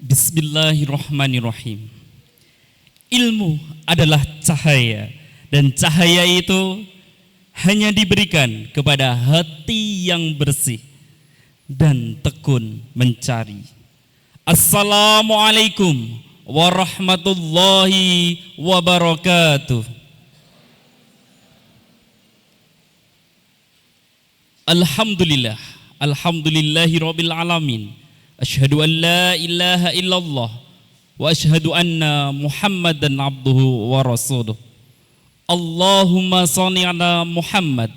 Bismillahirrahmanirrahim. Ilmu adalah cahaya, dan cahaya itu hanya diberikan kepada hati yang bersih dan tekun mencari. Assalamualaikum warahmatullahi wabarakatuh. Alhamdulillah, alhamdulillahirabbil alamin. Asyhadu an la ilaha illallah wa asyhadu anna Muhammadan abduhu wa rasuluh. Allahumma shalli ala Muhammad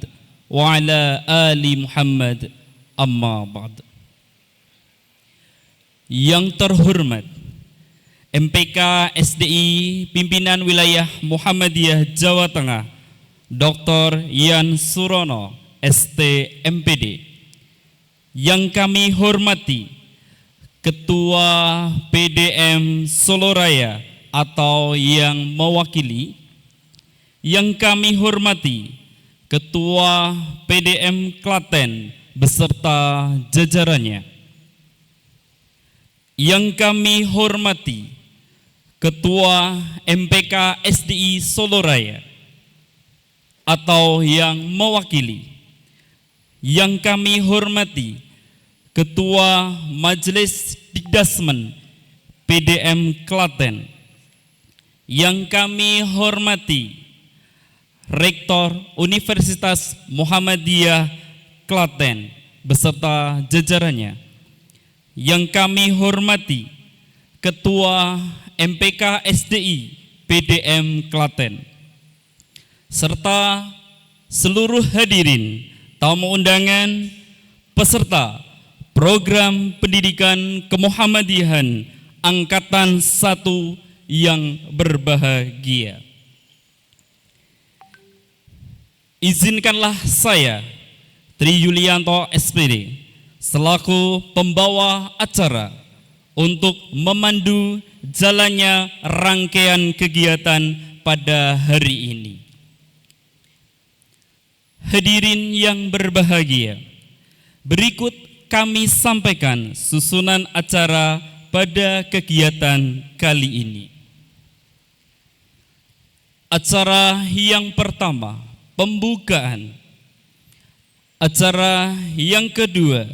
wa ala ali Muhammad, amma ba'd. Yang terhormat MPK SDI Pimpinan Wilayah Muhammadiyah Jawa Tengah Dr. Yan Surono ST MPD. Yang kami hormati Ketua PDM Solo Raya atau yang mewakili. Yang kami hormati Ketua PDM Klaten beserta jajarannya. Yang kami hormati Ketua MPK SDI Solo Raya atau yang mewakili. Yang kami hormati Ketua Majelis Dikdasmen PDM Klaten. Yang kami hormati Rektor Universitas Muhammadiyah Klaten beserta jajarannya. Yang kami hormati Ketua MPK SDI PDM Klaten serta seluruh hadirin, tamu undangan, peserta program pendidikan kemuhammadiyahan Angkatan 1 yang berbahagia. Izinkanlah saya, Tri Yulianto SPD, selaku pembawa acara untuk memandu jalannya rangkaian kegiatan pada hari ini. Hadirin yang berbahagia, berikut kami sampaikan susunan acara pada kegiatan kali ini. Acara yang pertama, pembukaan. Acara yang kedua,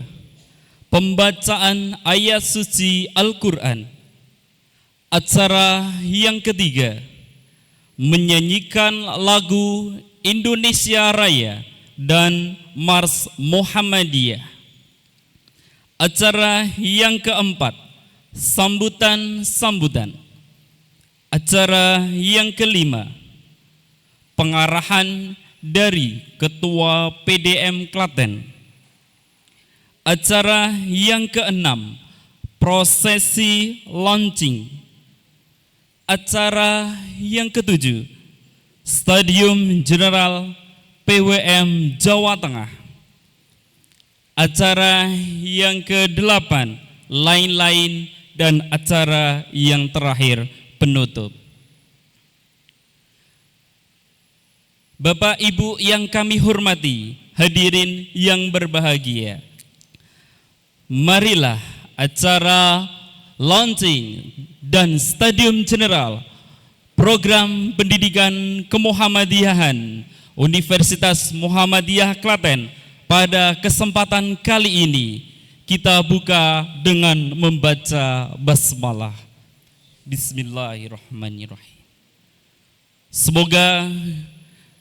pembacaan ayat suci Al-Quran. Acara yang ketiga, menyanyikan lagu Indonesia Raya dan Mars Muhammadiyah. Acara yang keempat, sambutan-sambutan. Acara yang kelima, pengarahan dari Ketua PDM Klaten. Acara yang keenam, prosesi launching. Acara yang ketujuh, Stadium General PWM Jawa Tengah. Acara yang ke-8, lain-lain, dan acara yang terakhir, penutup. Bapak Ibu yang kami hormati, hadirin yang berbahagia, marilah acara launching dan Stadium General program pendidikan kemuhammadiyahan Universitas Muhammadiyah Klaten pada kesempatan kali ini kita buka dengan membaca basmalah. Bismillahirrahmanirrahim. Semoga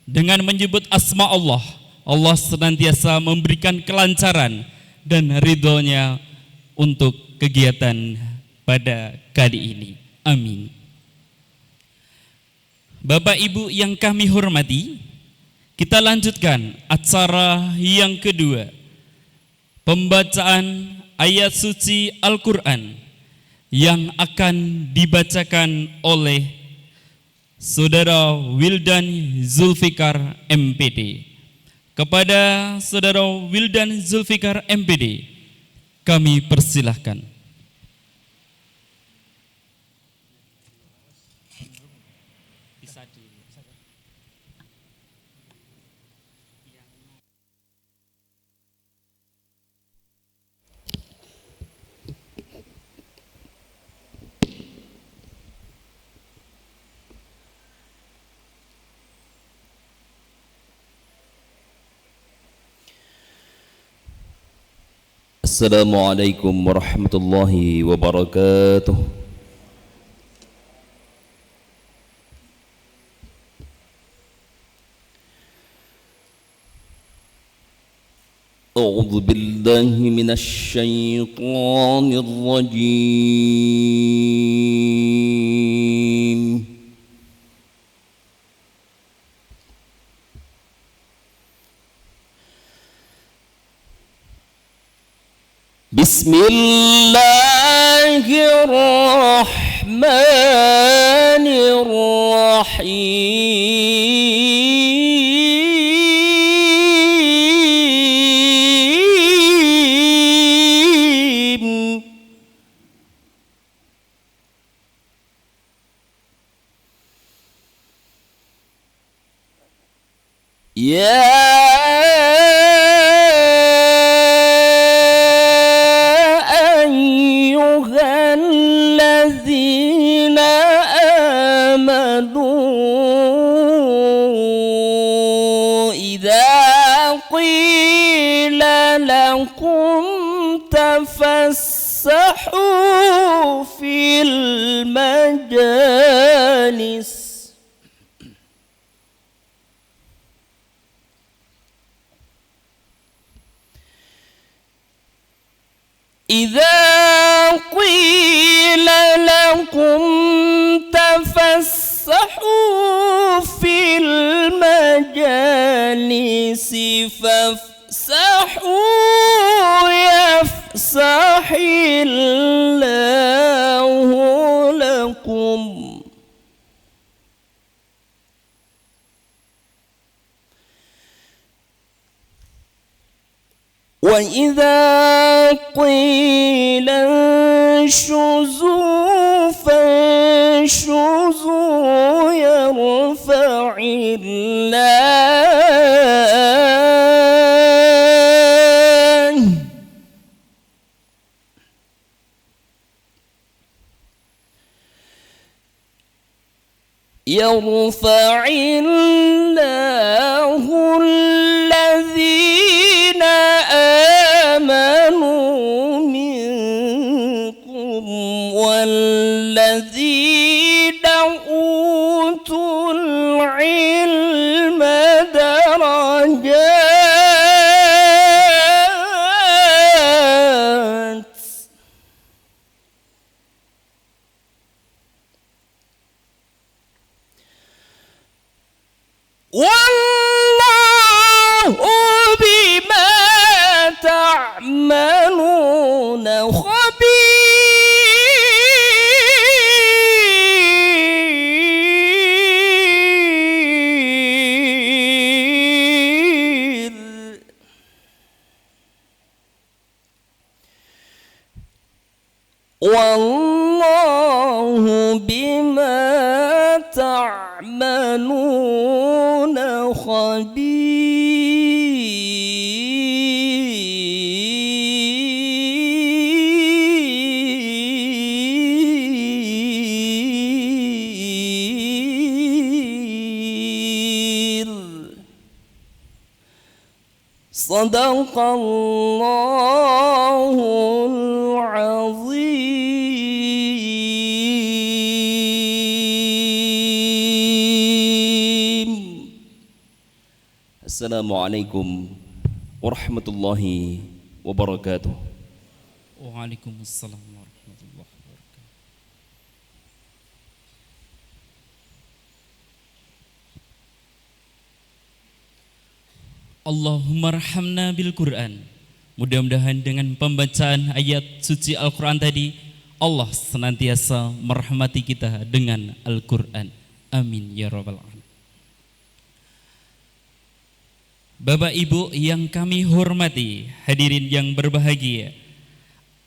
dengan menyebut asma Allah, Allah senantiasa memberikan kelancaran dan ridhonya untuk kegiatan pada kali ini. Amin. Bapak Ibu yang kami hormati, kita lanjutkan acara yang kedua, pembacaan ayat suci Al-Quran yang akan dibacakan oleh Saudara Wildan Zulfikar MPD. Kepada Saudara Wildan Zulfikar MPD, kami persilahkan. Assalamualaikum warahmatullahi wabarakatuh. A'udzu billahi minasy syaithanir rajim. Bismillahirrahmanirrahim. تفسحوا في المجالس إذا قيل لكم تفسحوا في المجالس فافسحوا يفسح الله لكم وإذا قيل انشزوا فانشزوا يرفع الله الذين آمنوا منكم والذين أوتوا العلم درجات والله بما تعملون خبير والله بما تعملون خبير صدق الله العظيم. Assalamualaikum warahmatullahi wabarakatuh. Waalaikumsalam warahmatullahi wabarakatuh. Allahumma rahamna bil Quran. Mudah-mudahan dengan pembacaan ayat suci Al-Quran tadi, Allah senantiasa merahmati kita dengan Al-Quran. Amin ya rabbal alamin. Bapak Ibu yang kami hormati, hadirin yang berbahagia,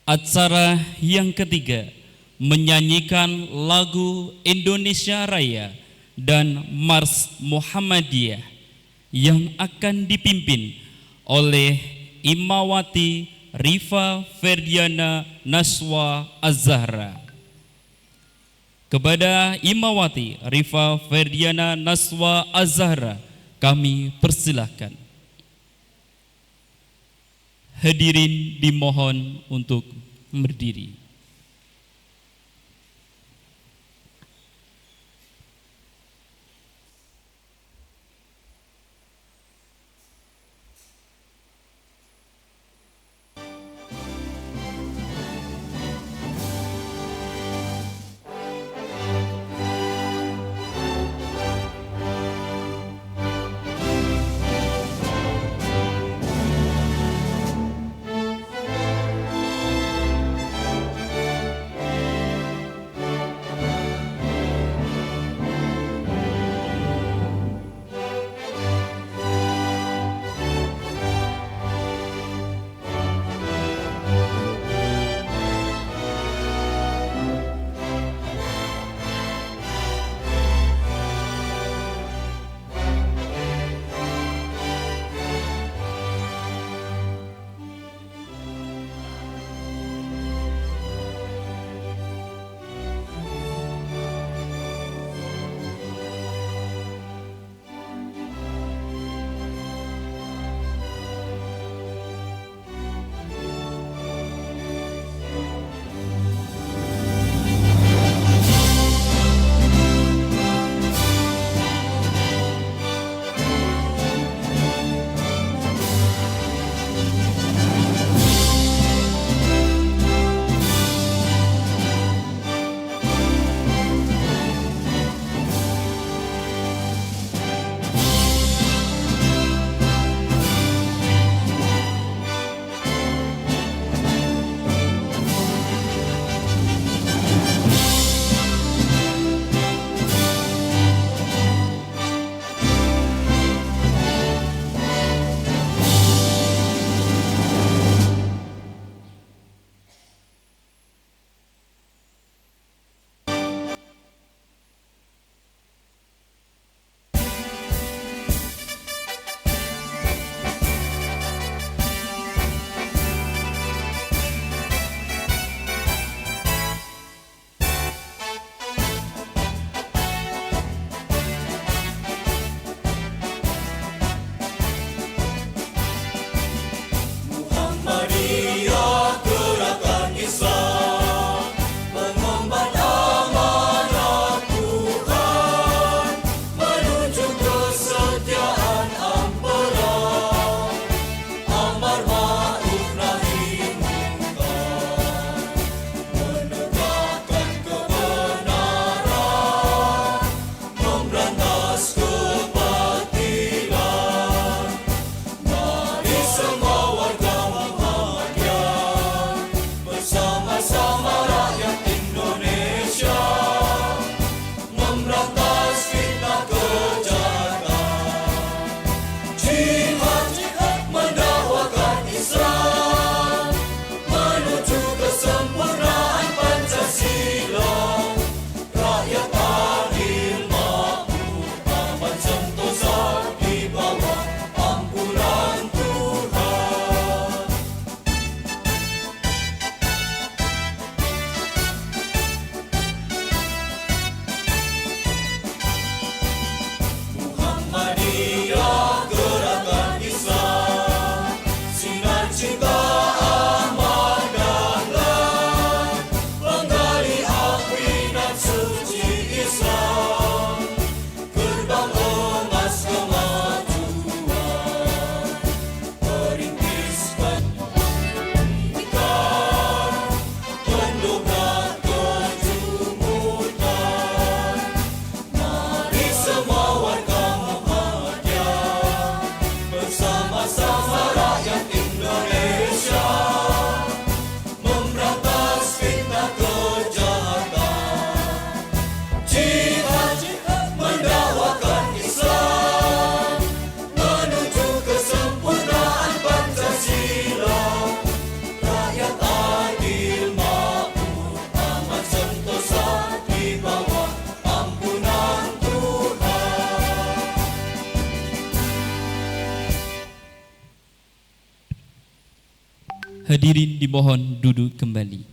acara yang ketiga menyanyikan lagu Indonesia Raya dan Mars Muhammadiyah yang akan dipimpin oleh Imawati Rifa Ferdiana Naswa Az-Zahra. Kepada Imawati Rifa Ferdiana Naswa Az-Zahra kami persilahkan. Hadirin dimohon untuk berdiri. Hadirin dimohon duduk kembali.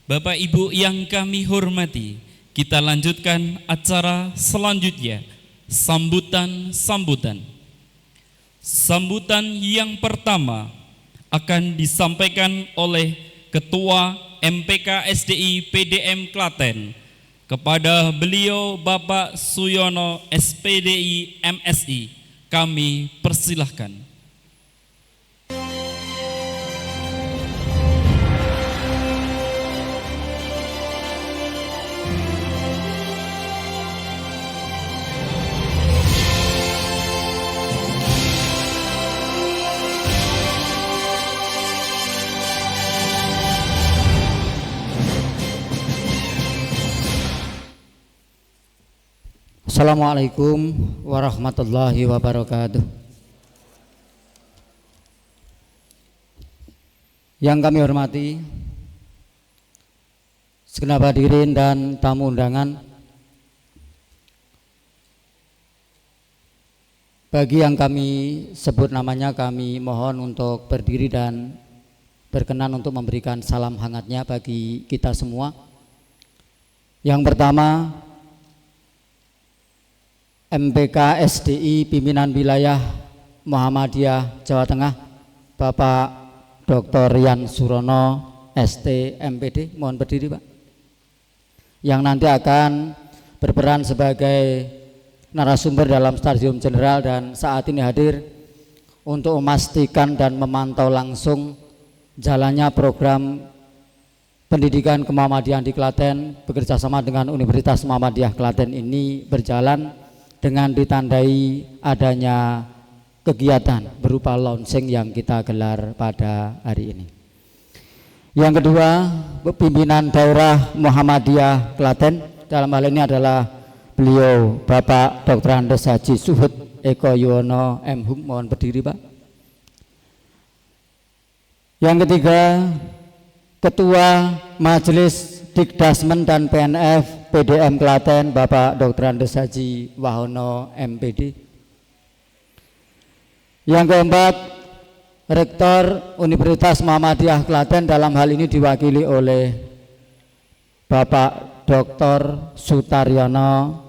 Bapak Ibu yang kami hormati, Kita lanjutkan acara selanjutnya, sambutan-sambutan. Sambutan yang pertama akan disampaikan oleh Ketua MPK SDI PDM Klaten. Kepada beliau Bapak Suyono SPDI MSI, kami persilahkan. Assalamualaikum warahmatullahi wabarakatuh. Yang kami hormati segenap hadirin dan tamu undangan, bagi yang kami sebut namanya, kami mohon untuk berdiri dan berkenan untuk memberikan salam hangatnya bagi kita semua. Yang pertama, MPK SDI Pimpinan Wilayah Muhammadiyah Jawa Tengah, Bapak Dr. Rian Surono ST MPD, mohon berdiri Pak, yang nanti akan berperan sebagai narasumber dalam Stadium Jenderal dan saat ini hadir untuk memastikan dan memantau langsung jalannya program pendidikan kemuhammadiyahan di Klaten bekerjasama dengan Universitas Muhammadiyah Klaten ini berjalan dengan ditandai adanya kegiatan berupa launching yang kita gelar pada hari ini. Yang kedua, pimpinan daerah Muhammadiyah Klaten, dalam hal ini adalah beliau Bapak Dr. Andes Haji Suhud Eko Yuwono MHum, mohon berdiri Pak. Yang ketiga, Ketua Majelis Dikdasmen dan PNF PDM Klaten, Bapak Dr. Andes Haji Wahono MPD. Yang keempat, Rektor Universitas Muhammadiyah Klaten, dalam hal ini diwakili oleh Bapak Dr. Sutaryono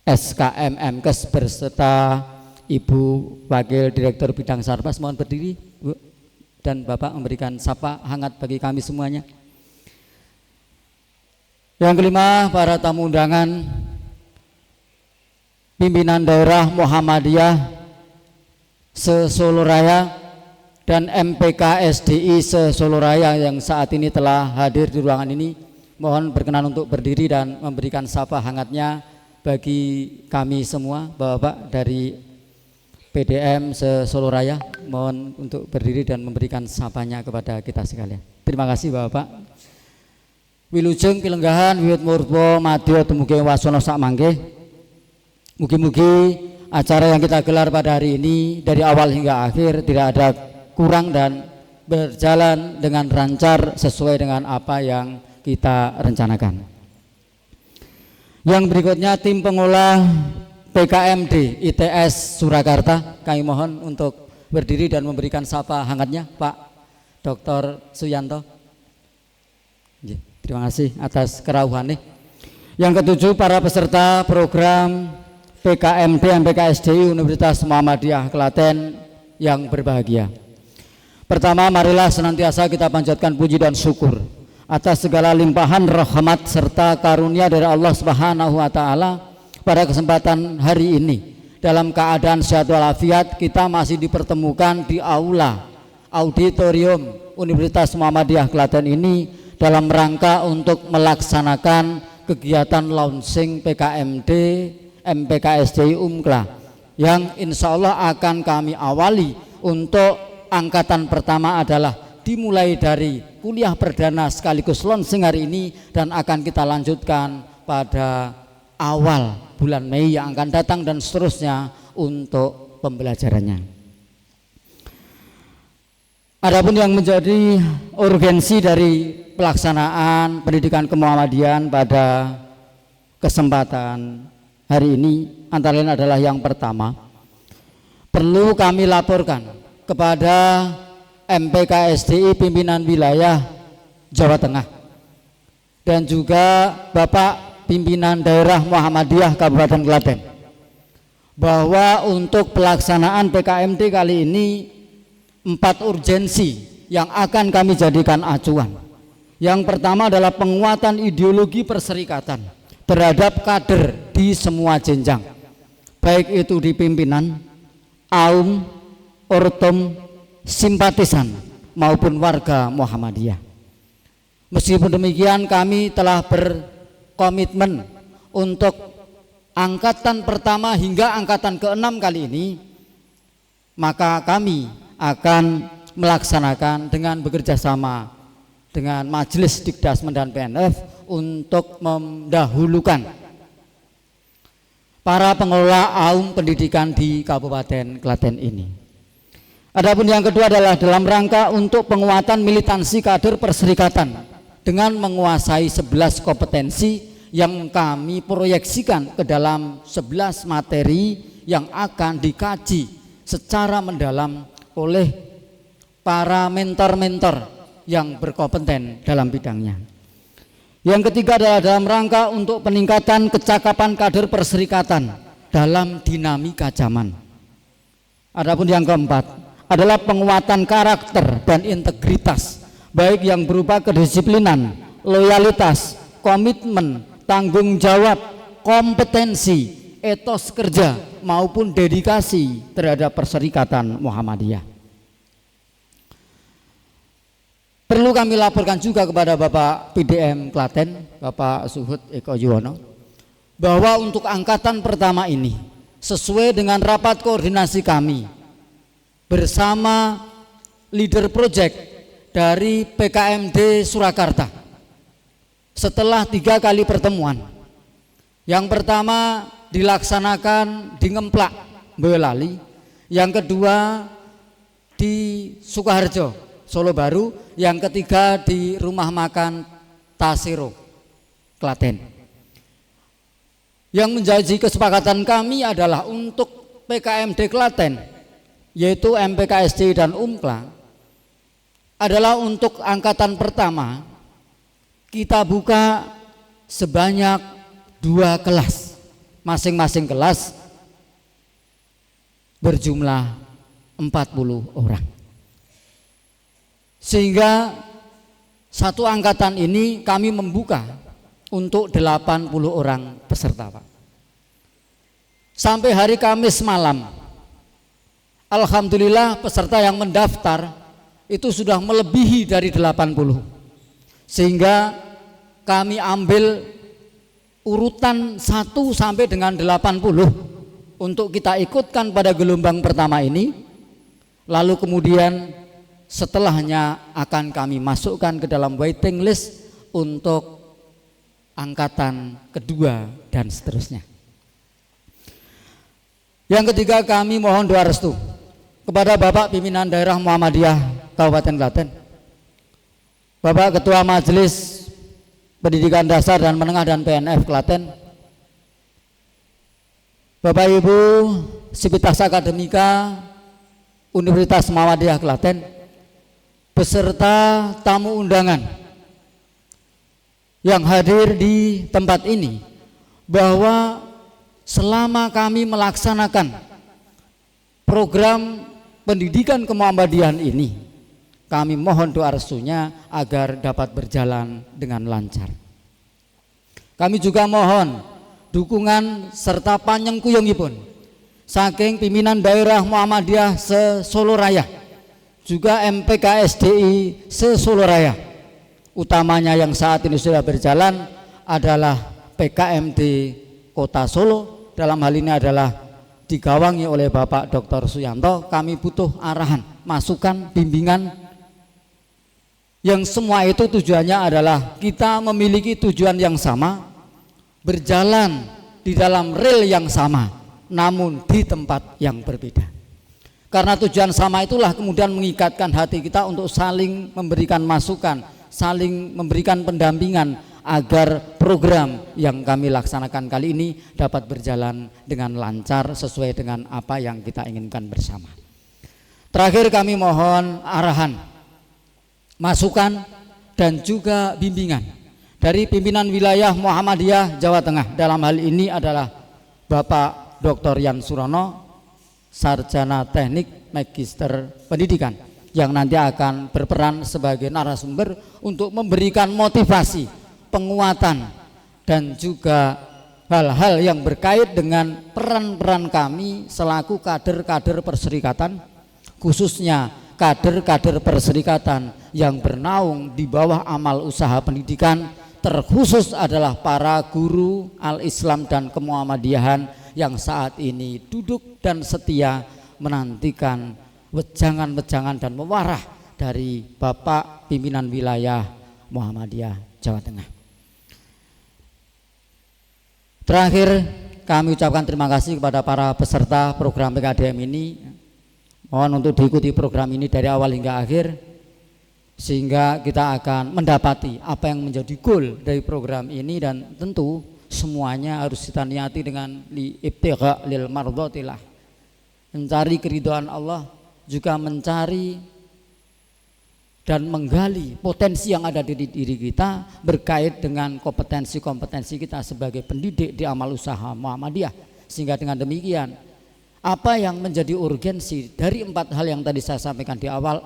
SKM MKes berserta Ibu Wakil Direktur Bidang Sarpas, mohon berdiri Bu, dan Bapak memberikan sapa hangat bagi kami semuanya. Yang kelima, para tamu undangan, pimpinan daerah Muhammadiyah se-Solo Raya dan MPK SDI se-Solo Raya yang saat ini telah hadir di ruangan ini, mohon berkenan untuk berdiri dan memberikan sapa hangatnya bagi kami semua. Bapak dari PDM se-Solo Raya, mohon untuk berdiri dan memberikan sapanya kepada kita sekalian. Terima kasih Bapak. Wilujeng kilenggahan wiwit murpo madya dumugi wasana sak mangke. Mugi-mugi acara yang kita gelar pada hari ini dari awal hingga akhir tidak ada kurang dan berjalan dengan lancar sesuai dengan apa yang kita rencanakan. Yang berikutnya, tim pengolah PKMD ITS Surakarta, kami mohon untuk berdiri dan memberikan sapa hangatnya Pak Dr. Suyanto. Terima kasih atas kerauhannya. Yang ketujuh, para peserta program PKMD MPK SDI Universitas Muhammadiyah Klaten yang berbahagia. Pertama, marilah senantiasa kita panjatkan puji dan syukur atas segala limpahan rahmat serta karunia dari Allah Subhanahu wa taala. Pada kesempatan hari ini dalam keadaan sehat walafiat, kita masih dipertemukan di aula auditorium Universitas Muhammadiyah Klaten ini dalam rangka untuk melaksanakan kegiatan launching PKMD MPK SDI Umkla yang insya Allah akan kami awali. Untuk angkatan pertama adalah dimulai dari kuliah perdana sekaligus launching hari ini dan akan kita lanjutkan pada awal bulan Mei yang akan datang dan seterusnya untuk pembelajarannya. Adapun yang menjadi urgensi dari pelaksanaan pendidikan kemuhammadiyahan pada kesempatan hari ini antara lain adalah yang pertama, perlu kami laporkan kepada MPK SDI pimpinan wilayah Jawa Tengah dan juga Bapak pimpinan daerah Muhammadiyah Kabupaten Klaten bahwa untuk pelaksanaan PKMD kali ini 4 urgensi yang akan kami jadikan acuan. Yang pertama adalah penguatan ideologi perserikatan terhadap kader di semua jenjang, baik itu di pimpinan, aum, ortom, simpatisan maupun warga Muhammadiyah. Meskipun demikian, kami telah berkomitmen untuk angkatan pertama hingga angkatan ke-6 kali ini, maka kami akan melaksanakan dengan bekerja sama dengan Majelis Dikdasmen dan PNF untuk mendahulukan para pengelola aum pendidikan di Kabupaten Klaten ini. Adapun yang kedua adalah dalam rangka untuk penguatan militansi kader perserikatan dengan menguasai 11 kompetensi yang kami proyeksikan ke dalam 11 materi yang akan dikaji secara mendalam oleh para mentor-mentor yang berkompeten dalam bidangnya. Yang ketiga adalah dalam rangka untuk peningkatan kecakapan kader perserikatan dalam dinamika zaman. Adapun yang keempat adalah penguatan karakter dan integritas, baik yang berupa kedisiplinan, loyalitas, komitmen, tanggung jawab, kompetensi, etos kerja maupun dedikasi terhadap perserikatan Muhammadiyah. Perlu kami laporkan juga kepada Bapak PDM Klaten, Bapak Suhud Eko Yuwono, bahwa untuk angkatan pertama ini sesuai dengan rapat koordinasi kami bersama leader project dari PKMD Surakarta, setelah 3 kali pertemuan, yang pertama dilaksanakan di Ngemplak, Boyolali, yang kedua di Sukoharjo, Solo Baru, yang ketiga di Rumah Makan Tasero, Klaten. Yang menjadi kesepakatan kami adalah untuk PKMD Klaten, yaitu MPKSD dan UMKLA, adalah untuk angkatan pertama kita buka sebanyak 2 kelas, masing-masing kelas berjumlah 40 orang. Sehingga satu angkatan ini kami membuka untuk 80 orang peserta, Pak. Sampai hari Kamis malam, alhamdulillah peserta yang mendaftar itu sudah melebihi dari 80. Sehingga kami ambil urutan 1 sampai dengan 80 untuk kita ikutkan pada gelombang pertama ini. Lalu kemudian setelahnya akan kami masukkan ke dalam waiting list untuk angkatan kedua dan seterusnya. Yang ketiga, kami mohon doa restu kepada Bapak Pimpinan Daerah Muhammadiyah Kabupaten Klaten, Bapak Ketua Majelis Pendidikan Dasar dan Menengah dan PNF Klaten, Bapak Ibu Sivitas Akademika Universitas Muhammadiyah Klaten, beserta tamu undangan yang hadir di tempat ini, bahwa selama kami melaksanakan program pendidikan kemuhammadiyahan ini, kami mohon doa restunya agar dapat berjalan dengan lancar. Kami juga mohon dukungan serta panyengkuyungipun saking pimpinan daerah Muhammadiyah se-Solo Raya, juga MPKSDI se-Solo Raya, utamanya yang saat ini sudah berjalan adalah PKMD Kota Solo, dalam hal ini adalah digawangi oleh Bapak Dr. Suyanto. Kami butuh arahan, masukan, bimbingan, yang semua itu tujuannya adalah kita memiliki tujuan yang sama, berjalan di dalam rel yang sama, namun di tempat yang berbeda. Karena tujuan sama itulah kemudian mengikatkan hati kita untuk saling memberikan masukan, saling memberikan pendampingan agar program yang kami laksanakan kali ini dapat berjalan dengan lancar sesuai dengan apa yang kita inginkan bersama. Terakhir, kami mohon arahan, masukan dan juga bimbingan dari pimpinan wilayah Muhammadiyah Jawa Tengah. Dalam hal ini adalah Bapak Dr. Yan Surono, Sarjana Teknik Magister Pendidikan, yang nanti akan berperan sebagai narasumber untuk memberikan motivasi, penguatan, dan juga hal-hal yang berkait dengan peran-peran kami selaku kader-kader perserikatan, khususnya kader-kader perserikatan yang bernaung di bawah amal usaha pendidikan, terkhusus adalah para guru al-Islam dan kemuhammadiyahan yang saat ini duduk dan setia menantikan wejangan-wejangan dan mewarah dari Bapak pimpinan wilayah Muhammadiyah Jawa Tengah. Terakhir, kami ucapkan terima kasih kepada para peserta program PKDM ini. Mohon untuk diikuti program ini dari awal hingga akhir, sehingga kita akan mendapati apa yang menjadi goal dari program ini, dan tentu semuanya harus kita niati dengan ibtigha lil mardhatillah, mencari keridhaan Allah, juga mencari dan menggali potensi yang ada di diri kita berkait dengan kompetensi-kompetensi kita sebagai pendidik di amal usaha Muhammadiyah. Sehingga dengan demikian, apa yang menjadi urgensi dari 4 hal yang tadi saya sampaikan di awal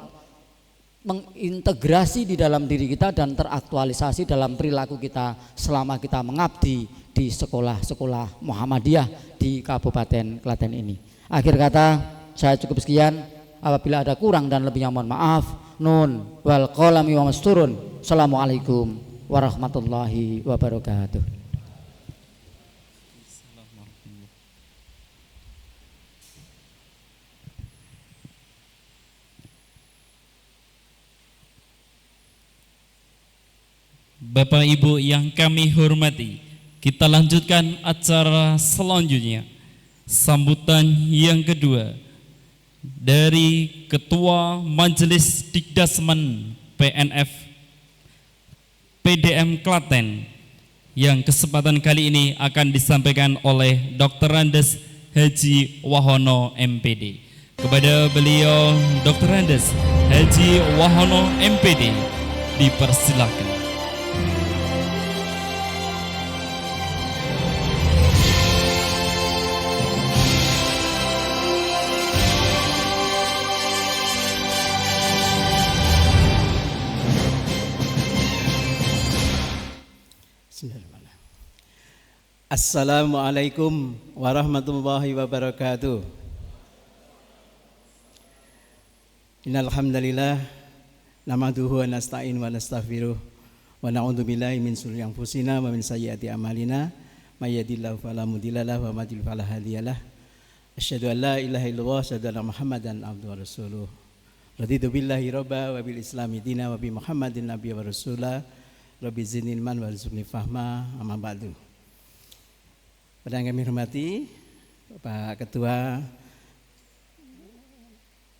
mengintegrasi di dalam diri kita dan teraktualisasi dalam perilaku kita selama kita mengabdi di sekolah-sekolah Muhammadiyah di Kabupaten Klaten ini. Akhir kata, saya cukup sekian. Apabila ada kurang dan lebihnya mohon maaf. Nun wal qalami wa masturun. Assalamualaikum warahmatullahi wabarakatuh. Bapak Ibu yang kami hormati, kita lanjutkan acara selanjutnya. Sambutan yang kedua dari Ketua Majelis Dikdasmen PNF PDM Klaten, yang kesempatan kali ini akan disampaikan oleh Dr. Andes Haji Wahono MPD. Kepada beliau Dr. Andes Haji Wahono MPD dipersilakan. Assalamualaikum warahmatullahi wabarakatuh. Innal hamdalillah nahmaduhu wa nasta'in wa nastaghfiruh wa na'udzu billahi min shururi anfusina wa min sayyiati a'malina may yahdihillahu fala mudilla lahu wa may yudlil fala hadiyalah. Asyhadu an la ilaha illallah wa asyhadu anna Muhammadan abduhu wa rasuluh. Raditu billahi robba wa bil islami dina wa bi Muhammadin nabiyya wa rasulah. Rabbi zidni ilman warzuqni fahma. Amma ba'du. Pada yang kami hormati Pak Ketua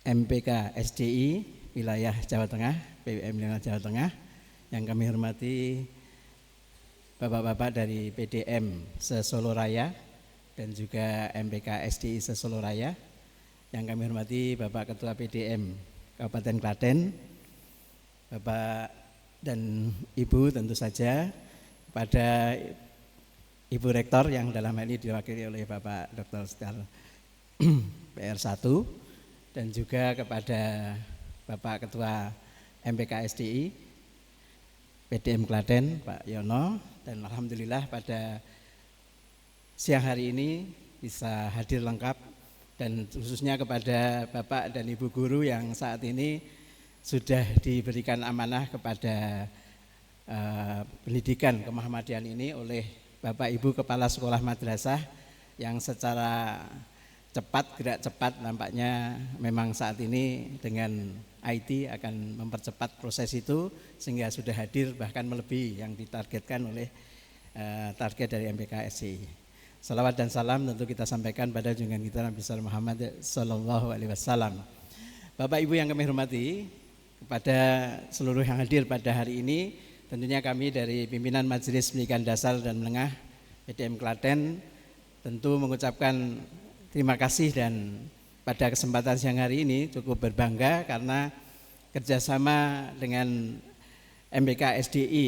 MPK SDI wilayah Jawa Tengah, PWM wilayah Jawa Tengah, yang kami hormati Bapak-bapak dari PDM se-Solo Raya dan juga MPK SDI se-Solo Raya, yang kami hormati Bapak Ketua PDM Kabupaten Klaten, Bapak dan Ibu tentu saja, pada Ibu Rektor yang dalam hal ini diwakili oleh Bapak Dr. Star PR1, dan juga kepada Bapak Ketua MPK SDI PDM Klaten Pak Yono, dan alhamdulillah pada siang hari ini bisa hadir lengkap, dan khususnya kepada Bapak dan Ibu guru yang saat ini sudah diberikan amanah kepada pendidikan kemuhammadiyahan ini oleh Bapak Ibu Kepala Sekolah Madrasah, yang secara cepat, gerak cepat nampaknya memang saat ini dengan IT akan mempercepat proses itu, sehingga sudah hadir bahkan melebihi yang ditargetkan oleh target dari MPK SDI. Salawat dan salam tentu kita sampaikan pada junjungan kita Nabi Muhammad Sallallahu Alaihi Wasallam. Bapak Ibu yang kami hormati, kepada seluruh yang hadir pada hari ini, tentunya kami dari pimpinan Majelis Pendidikan Dasar dan Menengah PDM Klaten tentu mengucapkan terima kasih, dan pada kesempatan siang hari ini cukup berbangga karena kerjasama dengan MPK SDI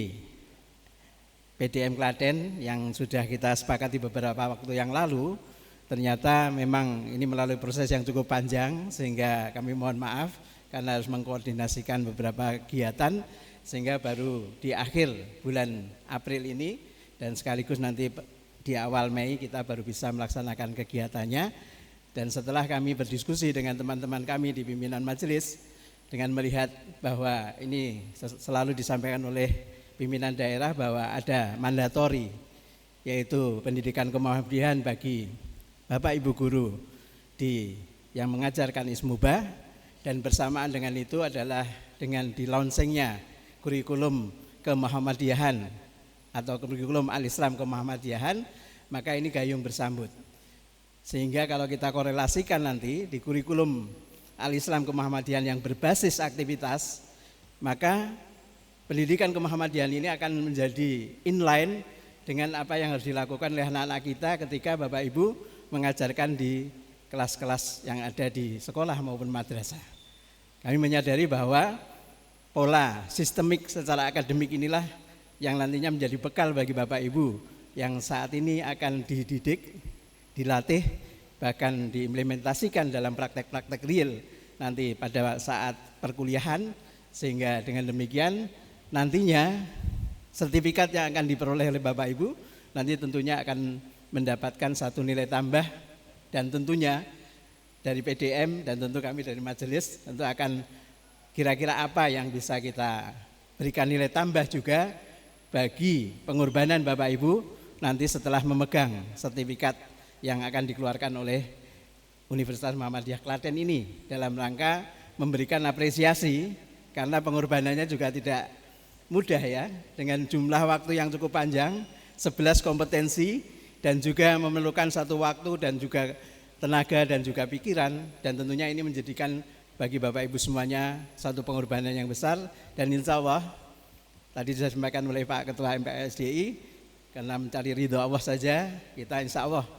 PDM Klaten yang sudah kita sepakati beberapa waktu yang lalu, ternyata memang ini melalui proses yang cukup panjang sehingga kami mohon maaf karena harus mengkoordinasikan beberapa kegiatan sehingga baru di akhir bulan April ini dan sekaligus nanti di awal Mei kita baru bisa melaksanakan kegiatannya. Dan setelah kami berdiskusi dengan teman-teman kami di pimpinan majelis dengan melihat bahwa ini selalu disampaikan oleh pimpinan daerah bahwa ada mandatori yaitu pendidikan kemuhammadiyaan bagi Bapak Ibu guru yang mengajarkan Ismubah, dan bersamaan dengan itu adalah dengan di launchingnya kurikulum kemuhammadiyahan atau kurikulum al-Islam kemuhammadiyahan, maka ini gayung bersambut. Sehingga kalau kita korelasikan nanti di kurikulum al-Islam kemuhammadiyahan yang berbasis aktivitas, maka pendidikan kemuhammadiyahan ini akan menjadi inline dengan apa yang harus dilakukan oleh anak-anak kita ketika Bapak Ibu mengajarkan di kelas-kelas yang ada di sekolah maupun madrasah. Kami menyadari bahwa pola sistemik secara akademik inilah yang nantinya menjadi bekal bagi Bapak Ibu yang saat ini akan dididik, dilatih, bahkan diimplementasikan dalam praktek-praktek real nanti pada saat perkuliahan, sehingga dengan demikian nantinya sertifikat yang akan diperoleh oleh Bapak Ibu nanti tentunya akan mendapatkan satu nilai tambah, dan tentunya dari PDM dan tentu kami dari majelis tentu akan kira-kira apa yang bisa kita berikan nilai tambah juga bagi pengorbanan Bapak Ibu nanti setelah memegang sertifikat yang akan dikeluarkan oleh Universitas Muhammadiyah Klaten ini dalam rangka memberikan apresiasi karena pengorbanannya juga tidak mudah ya, dengan jumlah waktu yang cukup panjang, 11 kompetensi, dan juga memerlukan satu waktu dan juga tenaga dan juga pikiran, dan tentunya ini menjadikan bagi Bapak Ibu semuanya satu pengorbanan yang besar. Dan insya Allah tadi sudah disampaikan oleh Pak Ketua MPSDI, karena mencari ridho Allah saja kita insya Allah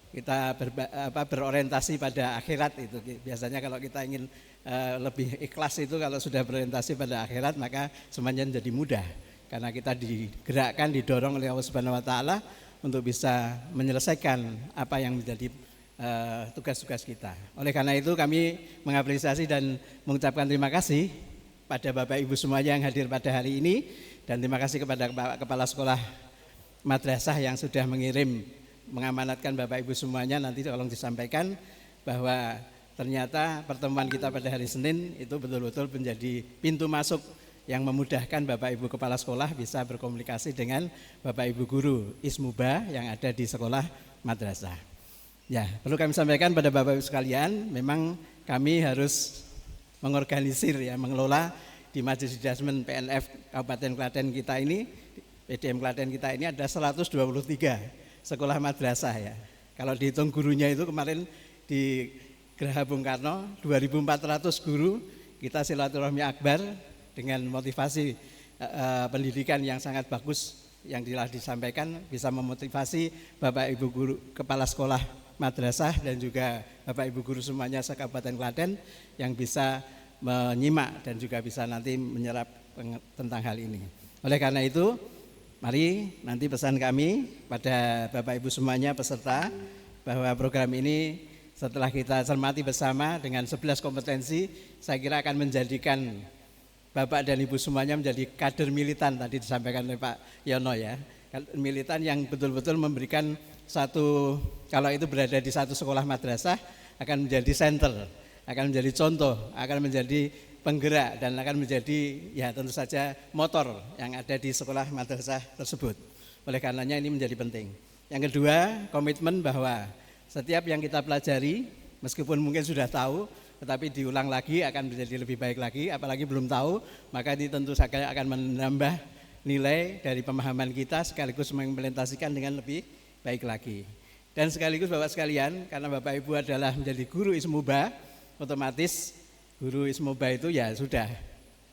kita berorientasi pada akhirat. Itu biasanya kalau kita ingin lebih ikhlas itu kalau sudah berorientasi pada akhirat maka semuanya menjadi mudah, karena kita digerakkan, didorong oleh Allah Subhanahu wa taala untuk bisa menyelesaikan apa yang menjadi tugas-tugas kita. Oleh karena itu kami mengapresiasi dan mengucapkan terima kasih pada Bapak Ibu semuanya yang hadir pada hari ini, dan terima kasih kepada Kepala Sekolah Madrasah yang sudah mengamanatkan Bapak Ibu semuanya. Nanti tolong disampaikan bahwa ternyata pertemuan kita pada hari Senin itu betul-betul menjadi pintu masuk yang memudahkan Bapak Ibu Kepala Sekolah bisa berkomunikasi dengan Bapak Ibu Guru Ismubah yang ada di sekolah madrasah. Ya, perlu kami sampaikan pada Bapak Ibu sekalian, memang kami harus mengorganisir ya, mengelola di Majelis Adjustment PNF Kabupaten Klaten kita ini, PDM Klaten kita ini ada 123 sekolah madrasah ya. Kalau dihitung gurunya itu kemarin di Geraha Bung Karno 2.400 guru kita silaturahmi akbar dengan motivasi pendidikan yang sangat bagus yang telah disampaikan, bisa memotivasi Bapak Ibu guru kepala sekolah madrasah dan juga Bapak Ibu guru semuanya se-Kabupaten Klaten yang bisa menyimak dan juga bisa nanti menyerap tentang hal ini. Oleh karena itu, mari nanti pesan kami pada Bapak Ibu semuanya peserta bahwa program ini setelah kita cermati bersama dengan 11 kompetensi, saya kira akan menjadikan Bapak dan Ibu semuanya menjadi kader militan, tadi disampaikan oleh Pak Yono ya, militan yang betul-betul memberikan satu, kalau itu berada di satu sekolah madrasah akan menjadi center, akan menjadi contoh, akan menjadi penggerak dan akan menjadi ya tentu saja motor yang ada di sekolah madrasah tersebut. Oleh karenanya ini menjadi penting. Yang kedua, komitmen bahwa setiap yang kita pelajari meskipun mungkin sudah tahu, tetapi diulang lagi akan menjadi lebih baik lagi, apalagi belum tahu, maka ini tentu saja akan menambah nilai dari pemahaman kita sekaligus mengimplementasikan dengan lebih baik lagi. Dan sekaligus Bapak sekalian, karena Bapak Ibu adalah menjadi guru Ismubah, otomatis guru Ismubah itu ya sudah,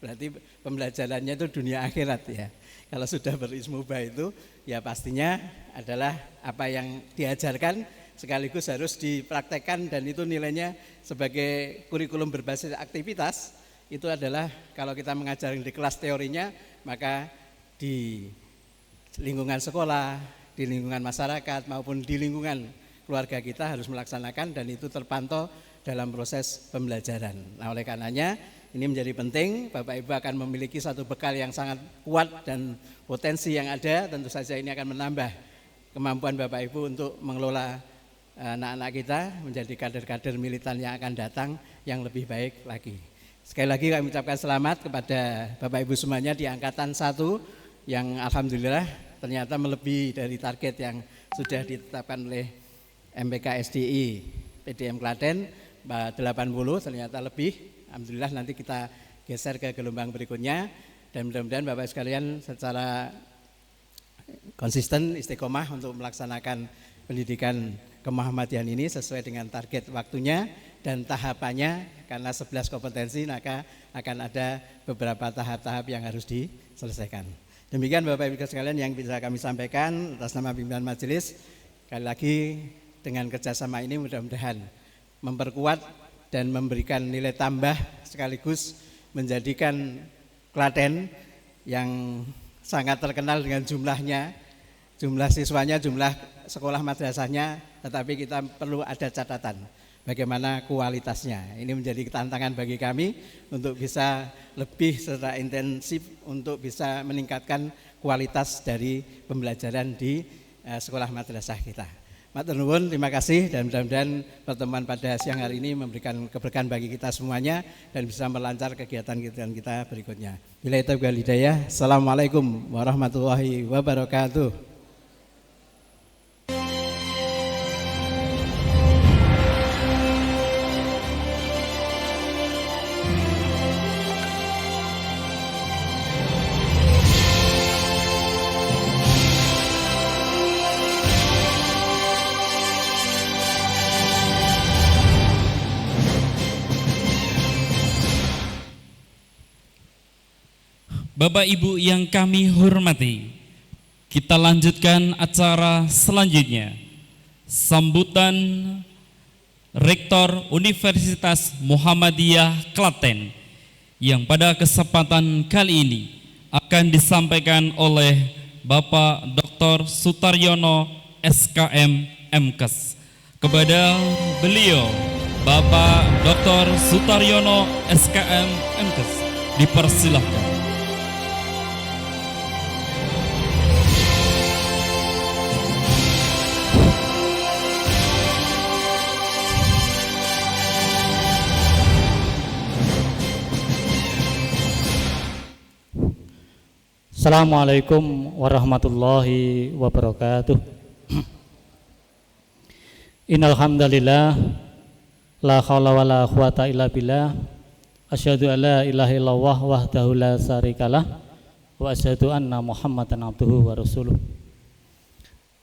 berarti pembelajarannya itu dunia akhirat ya. Kalau sudah berismubah itu ya pastinya adalah apa yang diajarkan sekaligus harus dipraktekkan, dan itu nilainya sebagai kurikulum berbasis aktivitas itu adalah kalau kita mengajar di kelas teorinya maka di lingkungan sekolah, di lingkungan masyarakat maupun di lingkungan keluarga kita harus melaksanakan, dan itu terpantau dalam proses pembelajaran. Nah, oleh karenanya ini menjadi penting, Bapak Ibu akan memiliki satu bekal yang sangat kuat dan potensi yang ada, tentu saja ini akan menambah kemampuan Bapak Ibu untuk mengelola anak-anak kita menjadi kader-kader militan yang akan datang yang lebih baik lagi. Sekali lagi kami ucapkan selamat kepada Bapak Ibu semuanya di angkatan 1 yang alhamdulillah ternyata melebihi dari target yang sudah ditetapkan oleh MPK SDI PDM Klaten 80, ternyata lebih. Alhamdulillah, nanti kita geser ke gelombang berikutnya, dan mudah-mudahan Bapak sekalian secara konsisten istiqomah untuk melaksanakan pendidikan kemuhammadiyaan ini sesuai dengan target waktunya dan tahapannya, karena 11 kompetensi maka akan ada beberapa tahap-tahap yang harus diselesaikan. Demikian Bapak Ibu sekalian yang bisa kami sampaikan atas nama pimpinan majelis. Sekali lagi dengan kerjasama ini mudah-mudahan memperkuat dan memberikan nilai tambah sekaligus menjadikan Klaten yang sangat terkenal dengan jumlahnya, jumlah siswanya, jumlah sekolah madrasahnya, tetapi kita perlu ada catatan bagaimana kualitasnya. Ini menjadi tantangan bagi kami untuk bisa lebih secara intensif untuk bisa meningkatkan kualitas dari pembelajaran di sekolah madrasah kita. Matur nuwun, terima kasih, dan mudah-mudahan pertemuan pada siang hari ini memberikan keberkahan bagi kita semuanya dan bisa melancar kegiatan-kegiatan kita berikutnya. Billahi taufiq wal hidayah. Assalamualaikum warahmatullahi wabarakatuh. Bapak Ibu yang kami hormati, kita lanjutkan acara selanjutnya. Sambutan Rektor Universitas Muhammadiyah Klaten yang pada kesempatan kali ini akan disampaikan oleh Bapak Dr. Sutaryono SKM MKes. Kepada beliau, Bapak Dr. Sutaryono SKM MKes, dipersilahkan. Assalamualaikum warahmatullahi wabarakatuh. Innal hamdalillah la haula wala quwata illa billah. Asyhadu an la ilaha illallah wahdahu la syarikalah wa asyhadu anna Muhammadan abduhu wa rasuluh.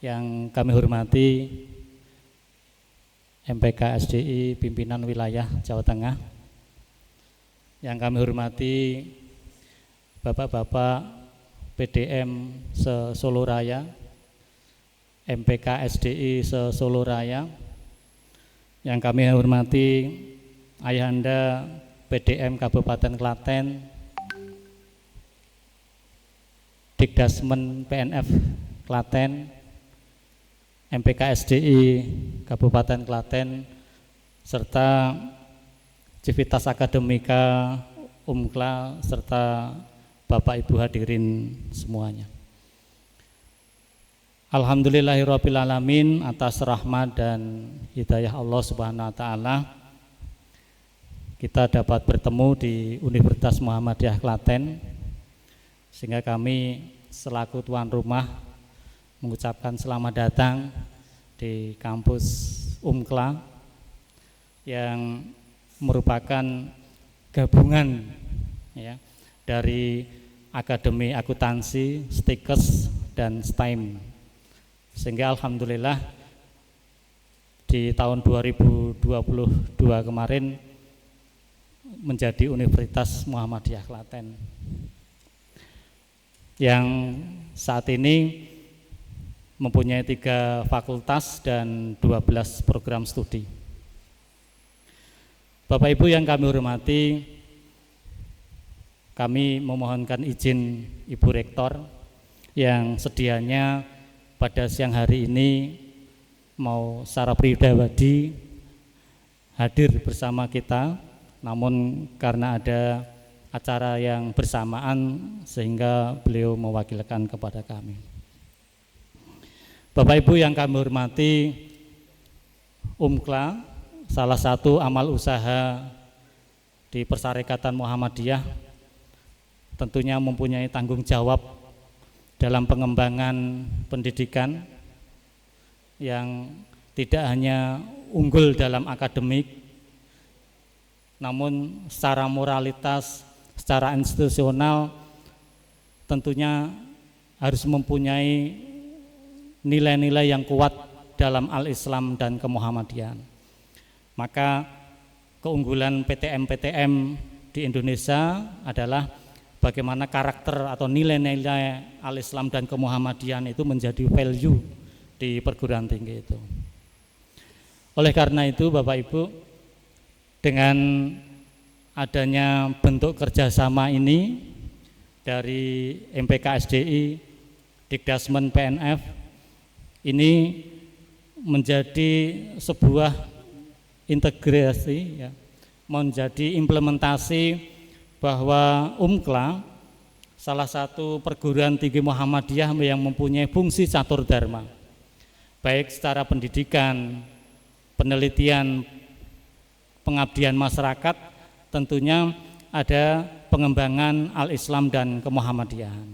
Yang kami hormati MPK SDI pimpinan wilayah Jawa Tengah. Yang kami hormati Bapak-bapak PDM se-Solo Raya, MPK SDI se-Solo Raya, yang kami hormati Ayahanda PDM Kabupaten Klaten, Dikdasmen PNF Klaten, MPK SDI Kabupaten Klaten, serta Civitas Akademika Umkla, serta Bapak Ibu hadirin semuanya. Alhamdulillahirabbil alamin, atas rahmat dan hidayah Allah Subhanahu wa taala kita dapat bertemu di Universitas Muhammadiyah Klaten, sehingga kami selaku tuan rumah mengucapkan selamat datang di kampus Umkla yang merupakan gabungan ya dari Akademi Akuntansi, Stikes, dan STEM. Sehingga alhamdulillah di tahun 2022 kemarin menjadi Universitas Muhammadiyah Klaten yang saat ini mempunyai 3 fakultas dan 12 program studi. Bapak Ibu yang kami hormati, kami memohonkan izin Ibu Rektor yang sedianya pada siang hari ini mau secara pribadi hadir bersama kita, namun karena ada acara yang bersamaan sehingga beliau mewakilkan kepada kami. Bapak Ibu yang kami hormati, UMKLA salah satu amal usaha di Persyarikatan Muhammadiyah tentunya mempunyai tanggung jawab dalam pengembangan pendidikan yang tidak hanya unggul dalam akademik, namun secara moralitas, secara institusional tentunya harus mempunyai nilai-nilai yang kuat dalam al-Islam dan kemuhammadiyahan. Maka keunggulan PTM-PTM di Indonesia adalah bagaimana karakter atau nilai-nilai al-Islam dan kemuhammadiyahan itu menjadi value di perguruan tinggi itu. Oleh karena itu Bapak Ibu, dengan adanya bentuk kerjasama ini dari MPK-SDI, Dikdasmen PNF, ini menjadi sebuah integrasi, ya, menjadi implementasi bahwa UMKLA salah satu perguruan tinggi Muhammadiyah yang mempunyai fungsi catur dharma, baik secara pendidikan, penelitian, pengabdian masyarakat, tentunya ada pengembangan al-Islam dan kemuhammadiyahan.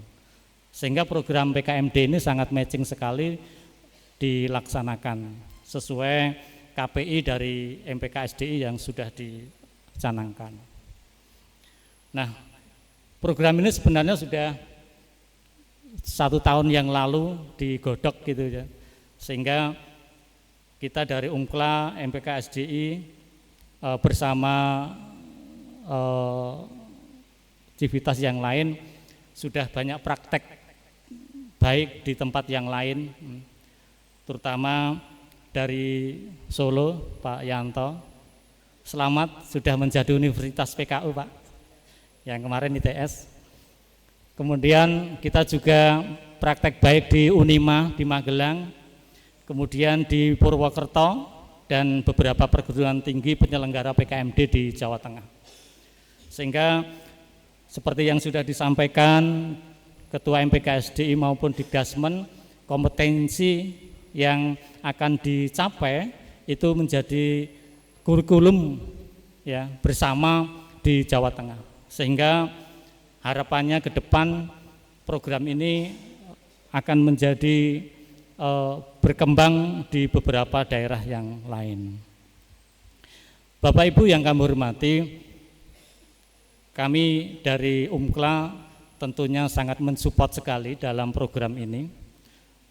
Sehingga program PKMD ini sangat matching sekali dilaksanakan sesuai KPI dari MPK-SDI yang sudah dicanangkan. Nah, program ini sebenarnya sudah 1 tahun yang lalu digodok gitu ya, sehingga kita dari UMKLA, MPK-SDI bersama aktivitas yang lain sudah banyak praktek baik di tempat yang lain, terutama dari Solo, Pak Yanto. Selamat sudah menjadi Universitas PKU, Pak, yang kemarin ITS. Kemudian kita juga praktek baik di Unima di Magelang, kemudian di Purwokerto, dan beberapa perguruan tinggi penyelenggara PKMD di Jawa Tengah. Sehingga seperti yang sudah disampaikan Ketua MPK-SDI maupun Dikdasmen, kompetensi yang akan dicapai itu menjadi kurikulum ya bersama di Jawa Tengah. Sehingga harapannya ke depan program ini akan menjadi berkembang di beberapa daerah yang lain. Bapak Ibu yang kami hormati, kami dari UMKLA tentunya sangat mensupport sekali dalam program ini.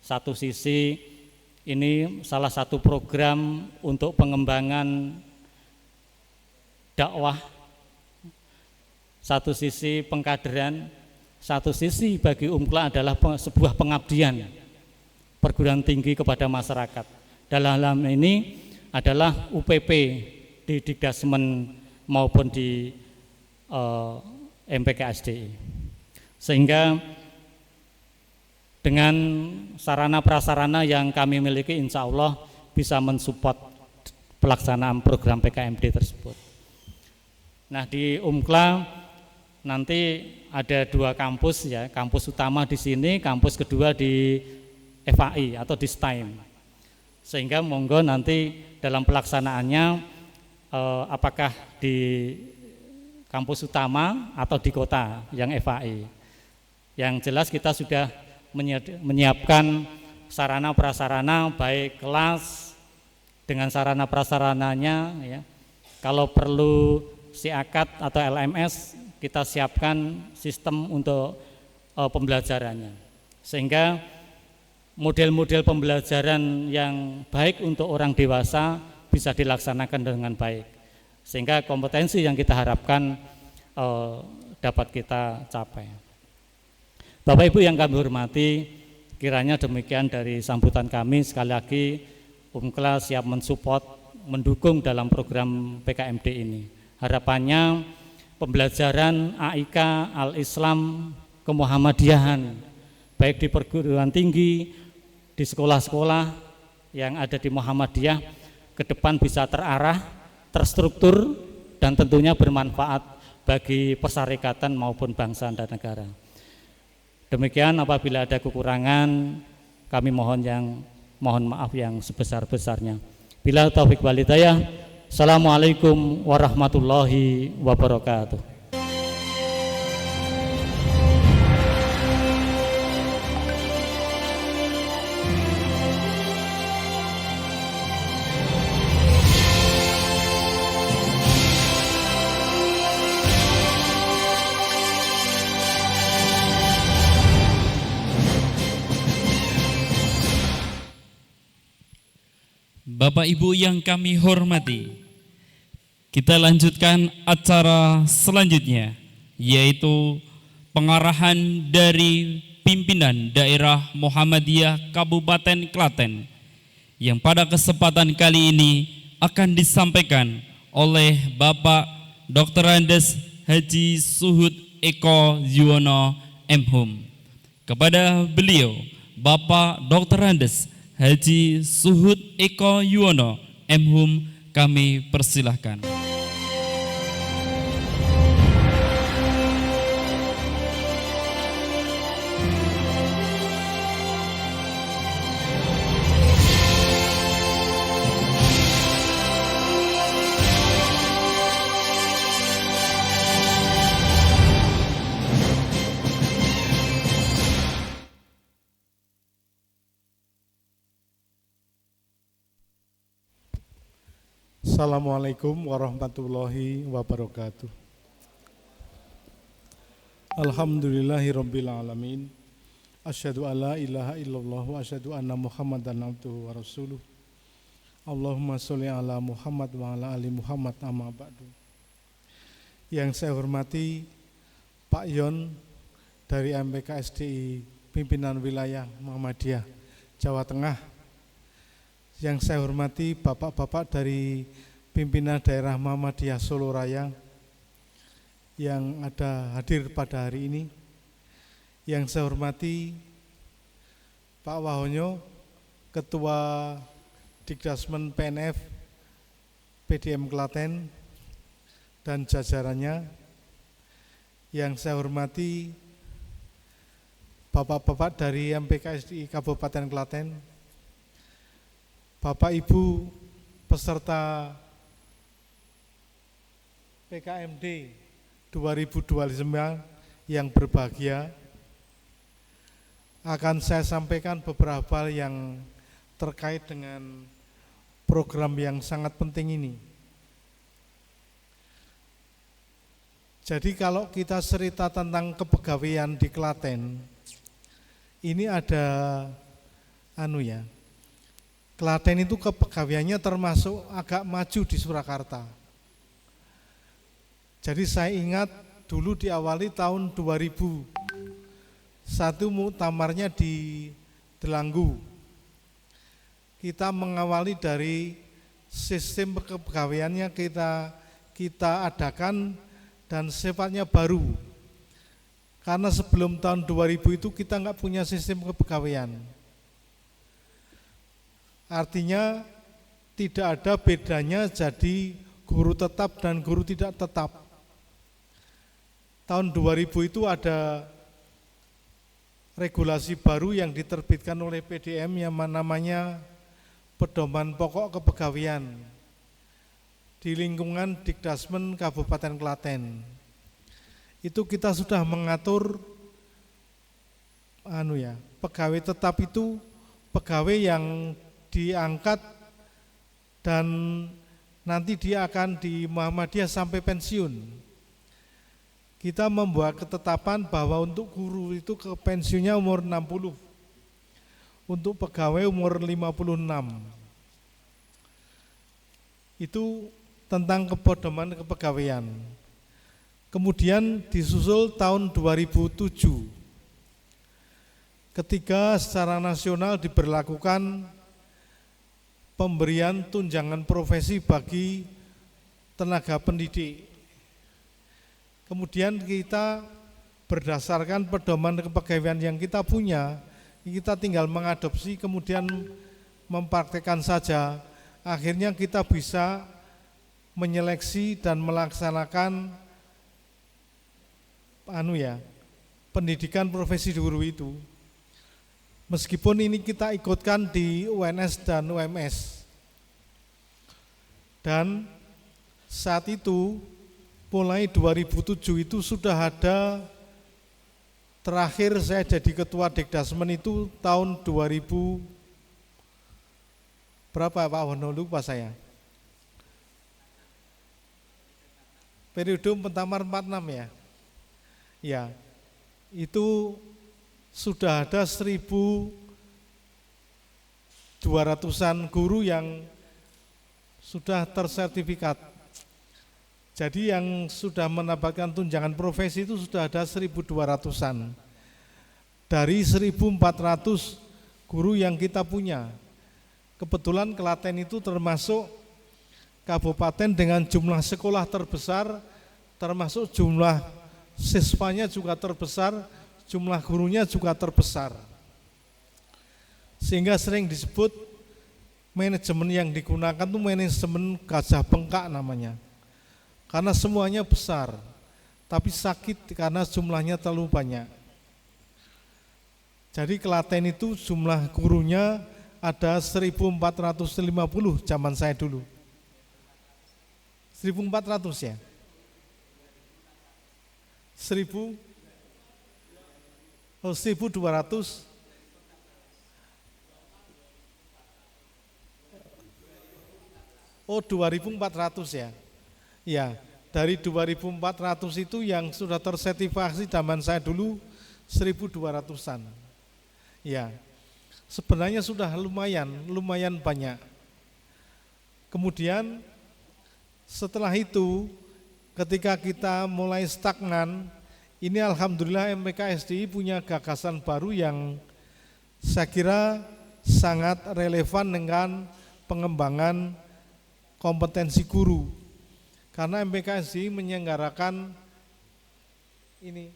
Satu sisi ini salah satu program untuk pengembangan dakwah, satu sisi pengkaderan, satu sisi bagi UMKLA adalah sebuah pengabdian perguruan tinggi kepada masyarakat. Dalam hal ini adalah UPP di Dikdasmen maupun di MPK-SDI. Sehingga dengan sarana prasarana yang kami miliki, insya Allah bisa mensupport pelaksanaan program PKMD tersebut. Nah, di UMKLA nanti ada 2 kampus ya, kampus utama di sini, kampus kedua di FAI atau di STIME. Sehingga monggo nanti dalam pelaksanaannya apakah di kampus utama atau di kota yang FAI. Yang jelas kita sudah menyiapkan sarana prasarana baik kelas dengan sarana prasarananya ya. Kalau perlu SIAKAT atau LMS, kita siapkan sistem untuk pembelajarannya. Sehingga model-model pembelajaran yang baik untuk orang dewasa bisa dilaksanakan dengan baik. Sehingga kompetensi yang kita harapkan dapat kita capai. Bapak Ibu yang kami hormati, kiranya demikian dari sambutan kami. Sekali lagi UMKLA siap mensupport, mendukung dalam program PKMD ini. Harapannya pembelajaran AIK, Al-Islam, kemuhammadiyahan baik di perguruan tinggi, di sekolah-sekolah yang ada di Muhammadiyah ke depan bisa terarah, terstruktur, dan tentunya bermanfaat bagi persyarikatan maupun bangsa dan negara. Demikian, apabila ada kekurangan kami mohon maaf yang sebesar-besarnya. Bila taufik wal hidayah. Assalamualaikum warahmatullahi wabarakatuh. Bapak Ibu yang kami hormati, kita lanjutkan acara selanjutnya, yaitu pengarahan dari pimpinan daerah Muhammadiyah Kabupaten Klaten, yang pada kesempatan kali ini akan disampaikan oleh Bapak Dr. Andes Haji Suhud Eko Yuwono MHum. Kepada beliau, Bapak Dr. Andes Haji Suhud Eko Yuwono MHum, kami persilahkan. Assalamualaikum warahmatullahi wabarakatuh. Alhamdulillahirabbil alamin. Asyhadu alla ilaha illallah wa asyhadu anna Muhammadan abduhu wa rasuluh. Allahumma sholli ala Muhammad wa ala ali Muhammad, amma ba'du. Yang saya hormati Pak Yon dari MPKSDI Pimpinan Wilayah Muhammadiyah Jawa Tengah. Yang saya hormati bapak-bapak dari pimpinan daerah Muhammadiyah Solo Raya yang ada hadir pada hari ini. Yang saya hormati Pak Wahonyo, Ketua Dikdasmen PNF PDM Klaten dan jajarannya. Yang saya hormati bapak-bapak dari MPKSDI Kabupaten Klaten, Bapak Ibu peserta PKMD 2025 yang berbahagia, akan saya sampaikan beberapa hal yang terkait dengan program yang sangat penting ini. Jadi kalau kita cerita tentang kepegawaian di Klaten, ini ada Klaten itu kepegawaiannya termasuk agak maju di Surakarta. Jadi saya ingat dulu diawali tahun 2001 muktamarnya di Delanggu. Kita mengawali dari sistem kepegawaiannya kita adakan dan sifatnya baru. Karena sebelum tahun 2000 itu kita nggak punya sistem kepegawaian. Artinya tidak ada bedanya jadi guru tetap dan guru tidak tetap. Tahun 2000 itu ada regulasi baru yang diterbitkan oleh PDM yang namanya Pedoman Pokok Kepegawaian di lingkungan Dikdasmen Kabupaten Klaten. Itu kita sudah mengatur pegawai tetap itu pegawai yang diangkat dan nanti dia akan di Muhammadiyah sampai pensiun. Kita membuat ketetapan bahwa untuk guru itu ke pensiunnya umur 60, untuk pegawai umur 56. Itu tentang pedoman kepegawaian. Kemudian disusul tahun 2007, ketika secara nasional diberlakukan pemberian tunjangan profesi bagi tenaga pendidik. Kemudian kita berdasarkan pedoman kepegawaian yang kita punya, kita tinggal mengadopsi kemudian mempraktekkan saja. Akhirnya kita bisa menyeleksi dan melaksanakan pendidikan profesi guru itu. Meskipun ini kita ikutkan di UNS dan UMS. Dan saat itu mulai 2007 itu sudah ada, terakhir saya jadi ketua Dikdasmen itu tahun 2000 berapa Pak Wono, lupa saya. Periode Pentamar 46 ya. Ya, itu sudah ada 1.200-an guru yang sudah tersertifikat. Jadi yang sudah mendapatkan tunjangan profesi itu sudah ada 1.200-an. Dari 1.400 guru yang kita punya. Kebetulan Klaten itu termasuk kabupaten dengan jumlah sekolah terbesar, termasuk jumlah siswanya juga terbesar, jumlah gurunya juga terbesar. Sehingga sering disebut manajemen yang digunakan itu manajemen gajah bengkak namanya. Karena semuanya besar, tapi sakit karena jumlahnya terlalu banyak. Jadi Klaten itu jumlah gurunya ada 1.450 zaman saya dulu. 1.400 ya? 1.200. Oh 2.400 ya? Ya, dari 2.400 itu yang sudah tersertifikasi zaman saya dulu 1.200-an. Ya, sebenarnya sudah lumayan banyak. Kemudian setelah itu ketika kita mulai stagnan, ini alhamdulillah MPK-SDI punya gagasan baru yang saya kira sangat relevan dengan pengembangan kompetensi guru. Karena MPK-SDI menyelenggarakan ini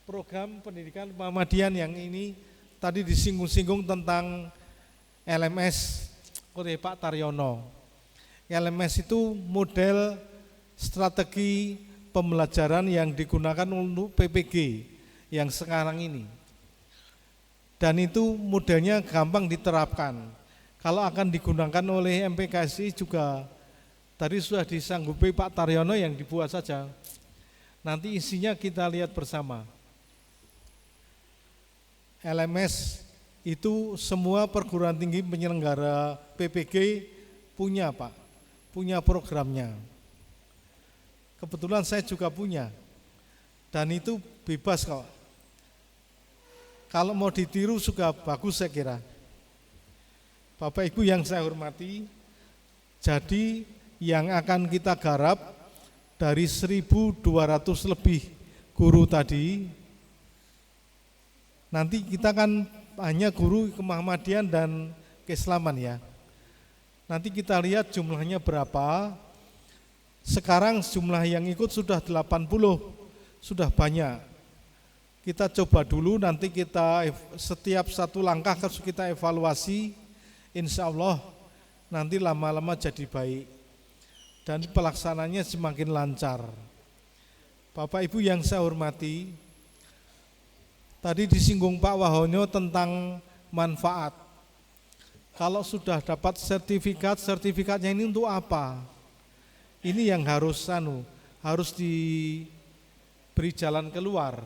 program pendidikan Muhammadiyah yang ini tadi disinggung-singgung tentang LMS oleh Pak Taryono. LMS itu model strategi pembelajaran yang digunakan untuk PPG yang sekarang ini. Dan itu modelnya gampang diterapkan. Kalau akan digunakan oleh MPK-SDI juga tadi sudah disanggupi Pak Taryono yang dibuat saja. Nanti isinya kita lihat bersama. LMS itu semua perguruan tinggi penyelenggara PPG punya Pak, punya programnya. Kebetulan saya juga punya, dan itu bebas kok. Kalau mau ditiru juga bagus saya kira. Bapak Ibu yang saya hormati, jadi yang akan kita garap dari 1.200 lebih guru tadi, nanti kita kan hanya guru kemuhammadian dan keislaman ya. Nanti kita lihat jumlahnya berapa. Sekarang jumlah yang ikut sudah 80, sudah banyak. Kita coba dulu, nanti kita setiap satu langkah harus kita evaluasi. Insya Allah nanti lama-lama jadi baik. Dan pelaksananya semakin lancar. Bapak Ibu yang saya hormati, tadi disinggung Pak Wahono tentang manfaat. Kalau sudah dapat sertifikat, sertifikatnya ini untuk apa? Ini yang harus diberi jalan keluar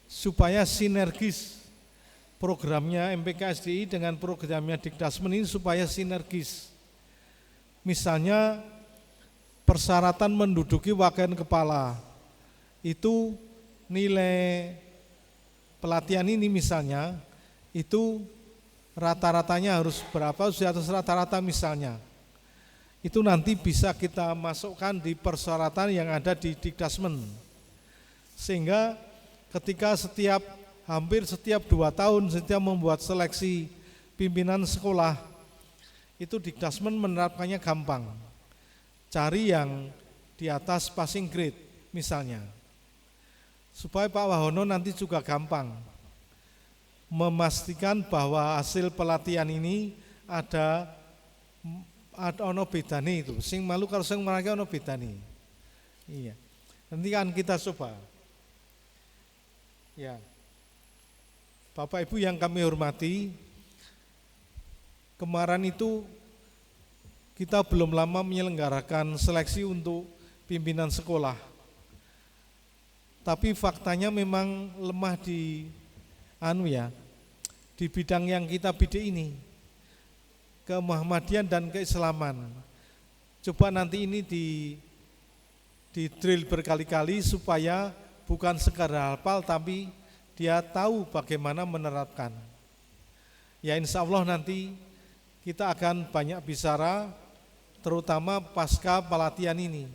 supaya sinergis programnya MPK-SDI dengan programnya Dikdasmen ini supaya sinergis. Misalnya persyaratan menduduki wakil kepala itu nilai pelatihan ini misalnya itu rata-ratanya harus berapa, di atas rata-rata misalnya. Itu nanti bisa kita masukkan di persyaratan yang ada di Dikdasmen. Sehingga ketika hampir setiap 2 tahun setiap membuat seleksi pimpinan sekolah, itu Dikdasmen menerapkannya gampang. Cari yang di atas passing grade, misalnya. Supaya Pak Wahono nanti juga gampang memastikan bahwa hasil pelatihan ini ada ono bedane itu. Sing malu kalau sing mereka ono bedane. Iya. Nanti kan kita coba. Ya. Bapak Ibu yang kami hormati, kemarin itu kita belum lama menyelenggarakan seleksi untuk pimpinan sekolah. Tapi faktanya memang lemah di di bidang yang kita bidik ini, ke Muhammadiyah dan keislaman. Coba nanti ini di drill berkali-kali supaya bukan sekadar hafal tapi dia tahu bagaimana menerapkan. Ya insya Allah nanti kita akan banyak bicara terutama pasca pelatihan ini.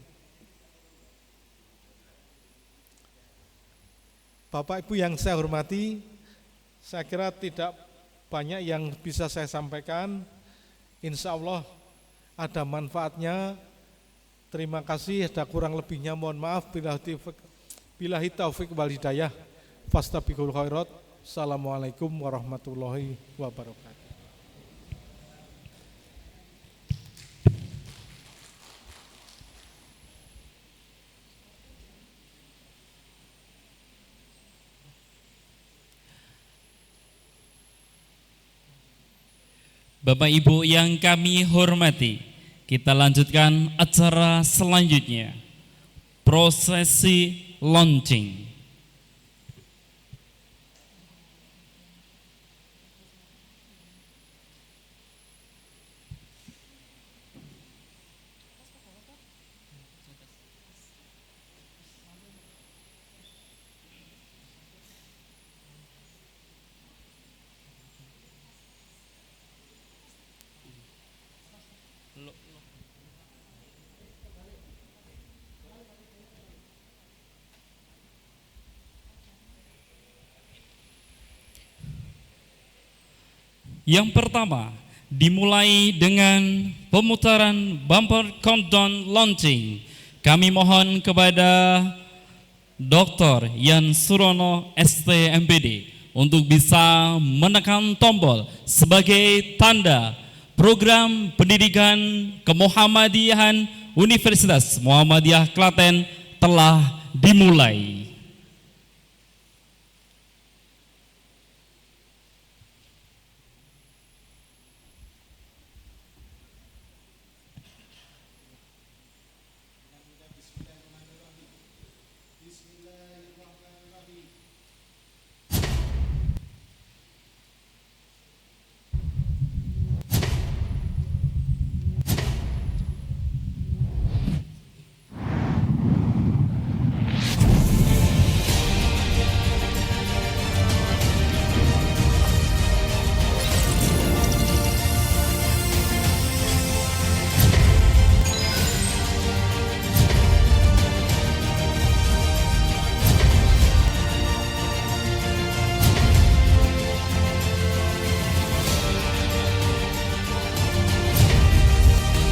Bapak Ibu yang saya hormati, saya kira tidak banyak yang bisa saya sampaikan. Insya Allah ada manfaatnya. Terima kasih, ada kurang lebihnya mohon maaf. Billahi taufiq wal hidayah. Fastabiqul khairat. Assalamualaikum warahmatullahi wabarakatuh. Bapak Ibu yang kami hormati, kita lanjutkan acara selanjutnya, prosesi launching. Yang pertama, dimulai dengan pemutaran bumper countdown launching. Kami mohon kepada Dr. Yan Surono ST MPD untuk bisa menekan tombol sebagai tanda program pendidikan kemuhammadiyahan Universitas Muhammadiyah Klaten telah dimulai.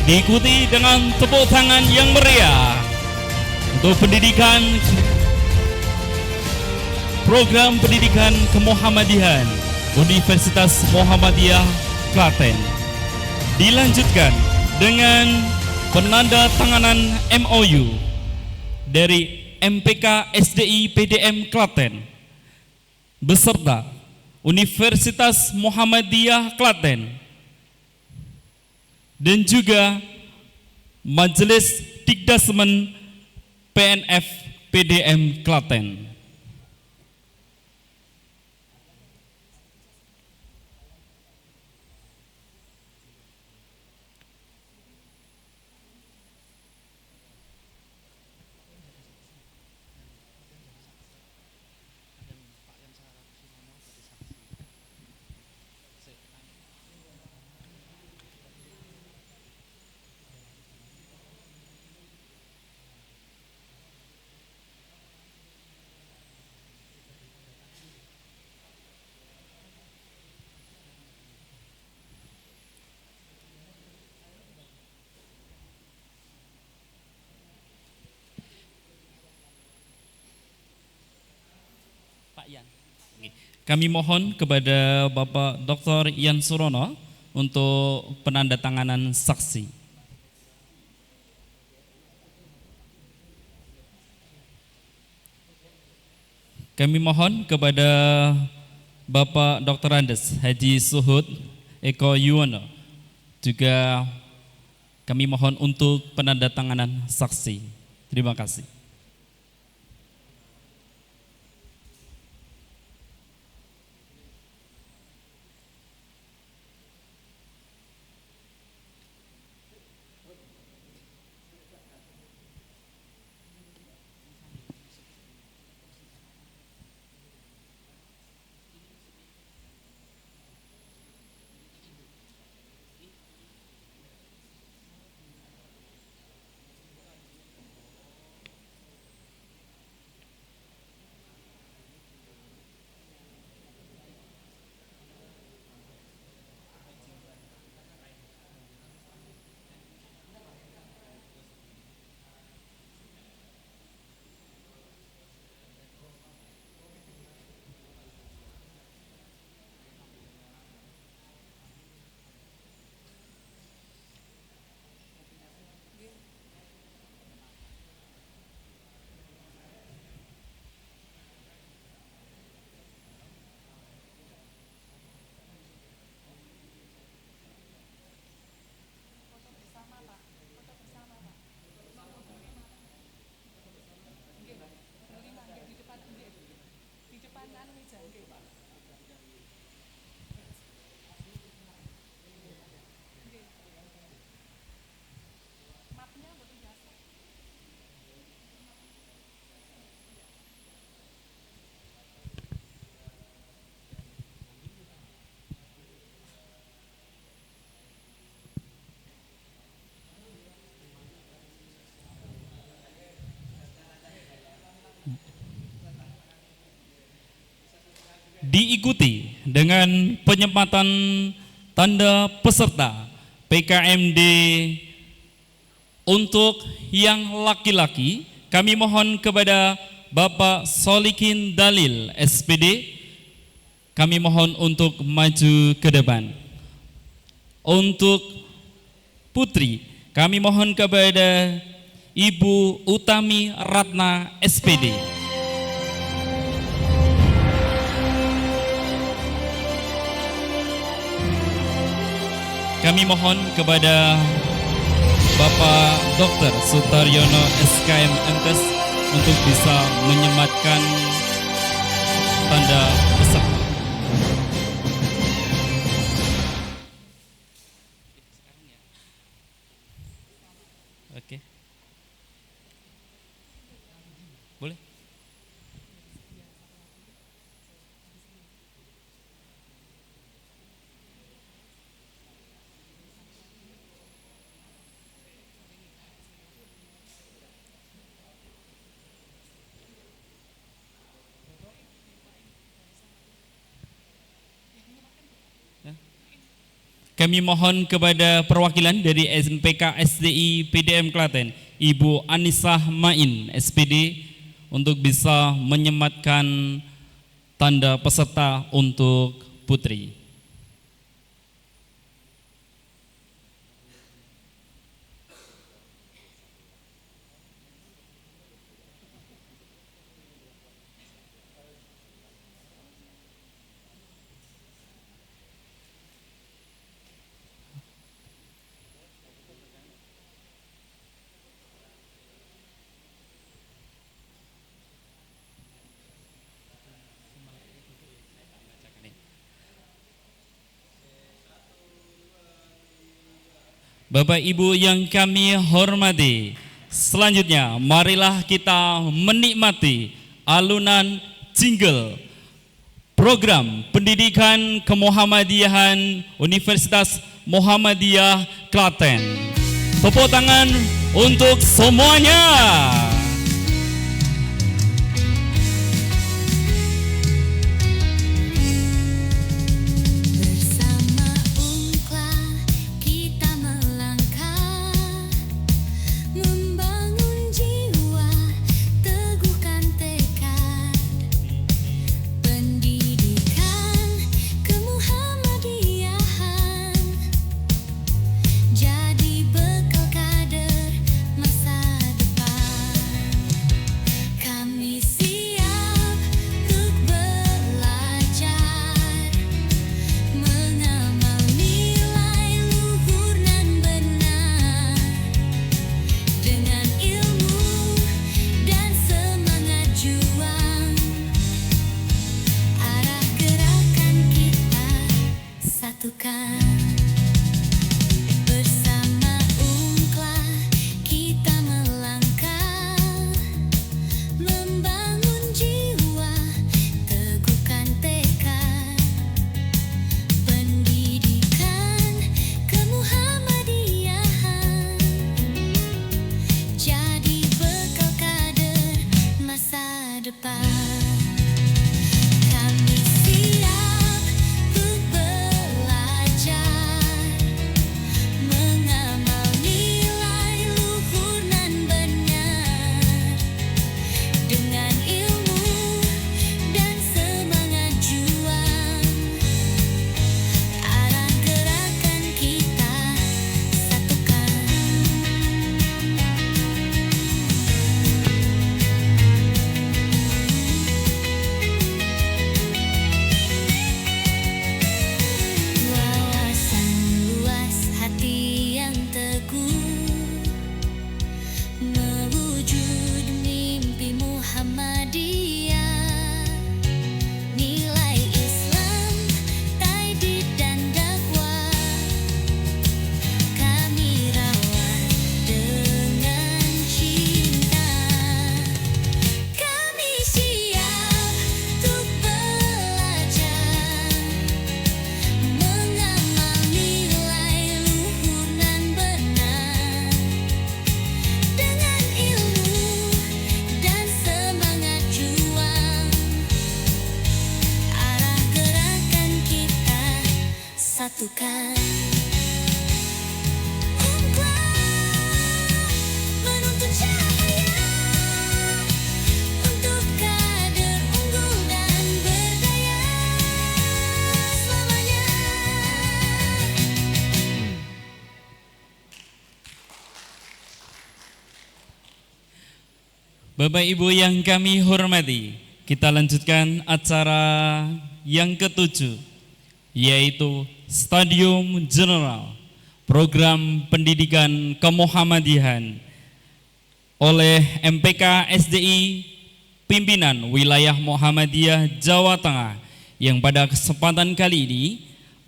Diikuti dengan tepuk tangan yang meriah untuk program pendidikan kemuhammadiyahan Universitas Muhammadiyah Klaten. Dilanjutkan dengan penandatanganan MOU dari MPK SDI PDM Klaten beserta Universitas Muhammadiyah Klaten dan juga Majelis Dikdasmen PNF PDM Klaten. Kami mohon kepada Bapak Dr. Ian Surono untuk penandatanganan saksi. Kami mohon kepada Bapak Dr. Andes Haji Suhud Eko Yuwono, juga kami mohon untuk penandatanganan saksi. Terima kasih. Diikuti dengan penyempatan tanda peserta PKMD untuk yang laki-laki. Kami mohon kepada Bapak Solikin Dalil SPD, kami mohon untuk maju ke depan. Untuk putri, kami mohon kepada Ibu Utami Ratna SPD. Kami mohon kepada Bapak Dr. Sutaryono SKM MTes untuk bisa menyematkan tanda peserta. Oke. Boleh? Kami mohon kepada perwakilan dari SMPK SDI PDM Klaten, Ibu Anisah Main SPD, untuk bisa menyematkan tanda peserta untuk putri. Bapak Ibu yang kami hormati, selanjutnya marilah kita menikmati alunan jingle program pendidikan kemuhammadiyahan Universitas Muhammadiyah Klaten. Tepuk tangan untuk semuanya. lakukan. Menuntut cahaya untuk kader unggul dan berdaya selamanya. Bapak Ibu yang kami hormati, kita lanjutkan acara yang ke-7, yaitu Stadium General Program Pendidikan Kemuhammadiyahan oleh MPK SDI Pimpinan Wilayah Muhammadiyah Jawa Tengah, yang pada kesempatan kali ini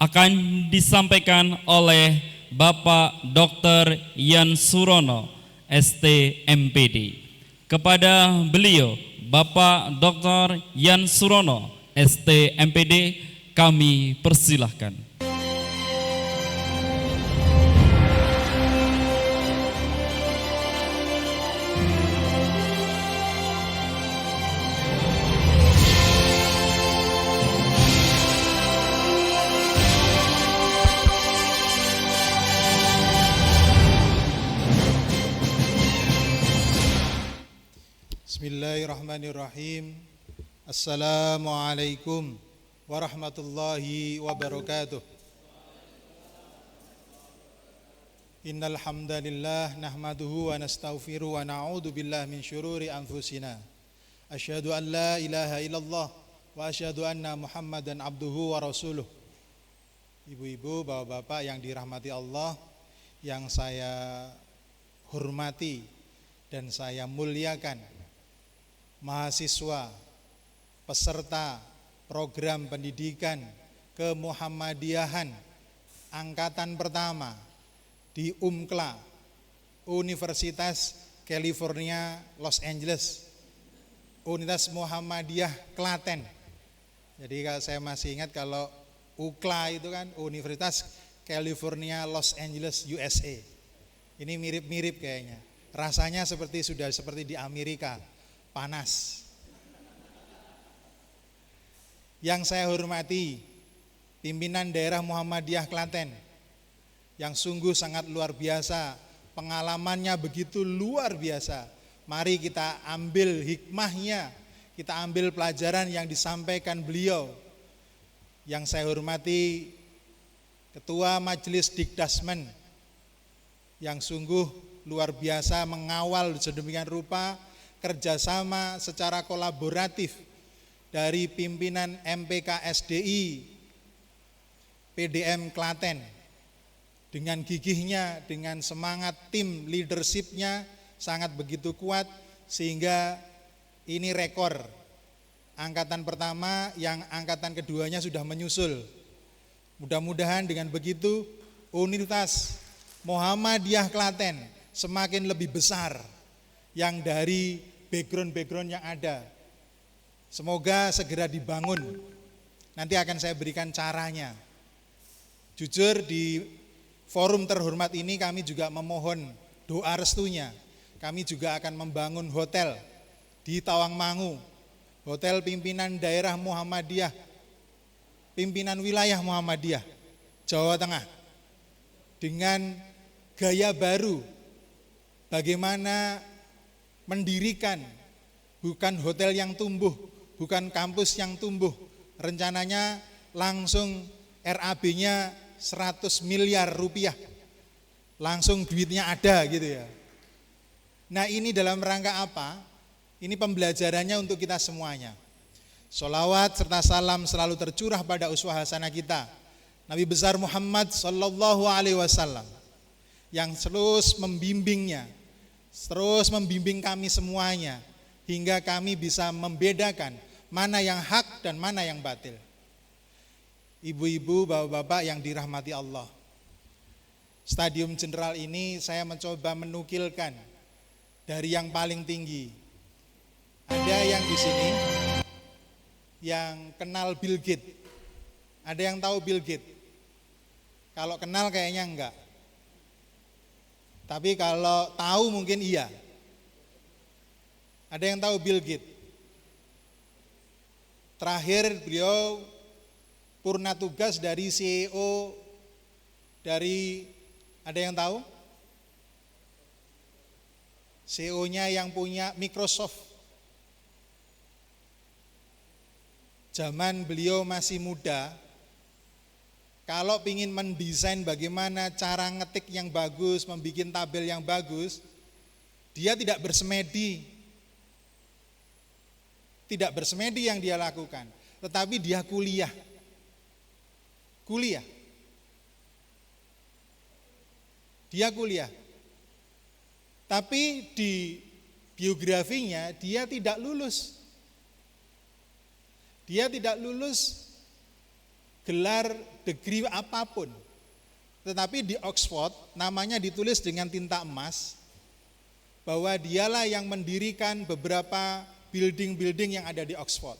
akan disampaikan oleh Bapak Dr. Yan Surono, ST MPD. Kepada beliau, Bapak Dr. Yan Surono, ST MPD, kami persilahkan. Bismillahirrahmanirrahim. Assalamualaikum warahmatullahi wabarakatuh. Innal hamdalillah nahmaduhu wa nastaghfiruh wa na'udzu billahi min syururi anfusina. Asyhadu an la ilaha illallah wa asyhadu anna Muhammadan abduhu wa rasuluh. Ibu-ibu, bapak-bapak yang dirahmati Allah, yang saya hormati dan saya muliakan, mahasiswa, peserta program pendidikan kemuhammadiyahan angkatan pertama di UMCLA, Universitas California Los Angeles, Universitas Muhammadiyah Klaten. Jadi kalau saya masih ingat, kalau UCLA itu kan Universitas California Los Angeles USA. Ini mirip-mirip kayaknya. Rasanya seperti di Amerika. Panas. Yang saya hormati, pimpinan daerah Muhammadiyah Klaten, yang sungguh sangat luar biasa, pengalamannya begitu luar biasa. Mari kita ambil hikmahnya, kita ambil pelajaran yang disampaikan beliau. Yang saya hormati, Ketua Majelis Dikdasmen, yang sungguh luar biasa mengawal sedemikian rupa kerjasama secara kolaboratif dari pimpinan MPK SDI PDM Klaten. Dengan gigihnya, dengan semangat tim leadershipnya sangat begitu kuat, sehingga ini rekor angkatan pertama yang angkatan keduanya sudah menyusul. Mudah-mudahan dengan begitu Universitas Muhammadiyah Klaten semakin lebih besar yang dari background yang ada. Semoga segera dibangun. Nanti akan saya berikan caranya. Jujur, di forum terhormat ini kami juga memohon doa restunya. Kami juga akan membangun hotel di Tawangmangu, hotel pimpinan daerah Muhammadiyah, pimpinan wilayah Muhammadiyah Jawa Tengah, dengan gaya baru bagaimana mendirikan bukan hotel yang tumbuh, bukan kampus yang tumbuh. Rencananya langsung RAB-nya 100 miliar rupiah. Langsung duitnya ada gitu ya. Nah, ini dalam rangka apa? Ini pembelajarannya untuk kita semuanya. Sholawat serta salam selalu tercurah pada uswah hasanah kita, Nabi besar Muhammad sallallahu alaihi wasallam, yang terus membimbingnya, terus membimbing kami semuanya, hingga kami bisa membedakan mana yang hak dan mana yang batil. Ibu-ibu, bapak-bapak yang dirahmati Allah, Stadium General ini saya mencoba menukilkan dari yang paling tinggi. Ada yang di sini yang kenal Bill Gates. Ada yang tahu Bill Gates? Kalau kenal kayaknya enggak. Tapi kalau tahu mungkin iya. Ada yang tahu Bill Gates? Terakhir beliau purna tugas dari CEO Dari, ada yang tahu? CEO-nya yang punya Microsoft. Zaman beliau masih muda, kalau ingin mendesain bagaimana cara ngetik yang bagus, membuat tabel yang bagus, dia tidak bersemedi. Tidak bersemedi yang dia lakukan, tetapi dia kuliah. Dia kuliah. Tapi di biografinya dia tidak lulus. Dia tidak lulus gelar degree apapun. Tetapi di Oxford namanya ditulis dengan tinta emas bahwa dialah yang mendirikan beberapa building-building yang ada di Oxford.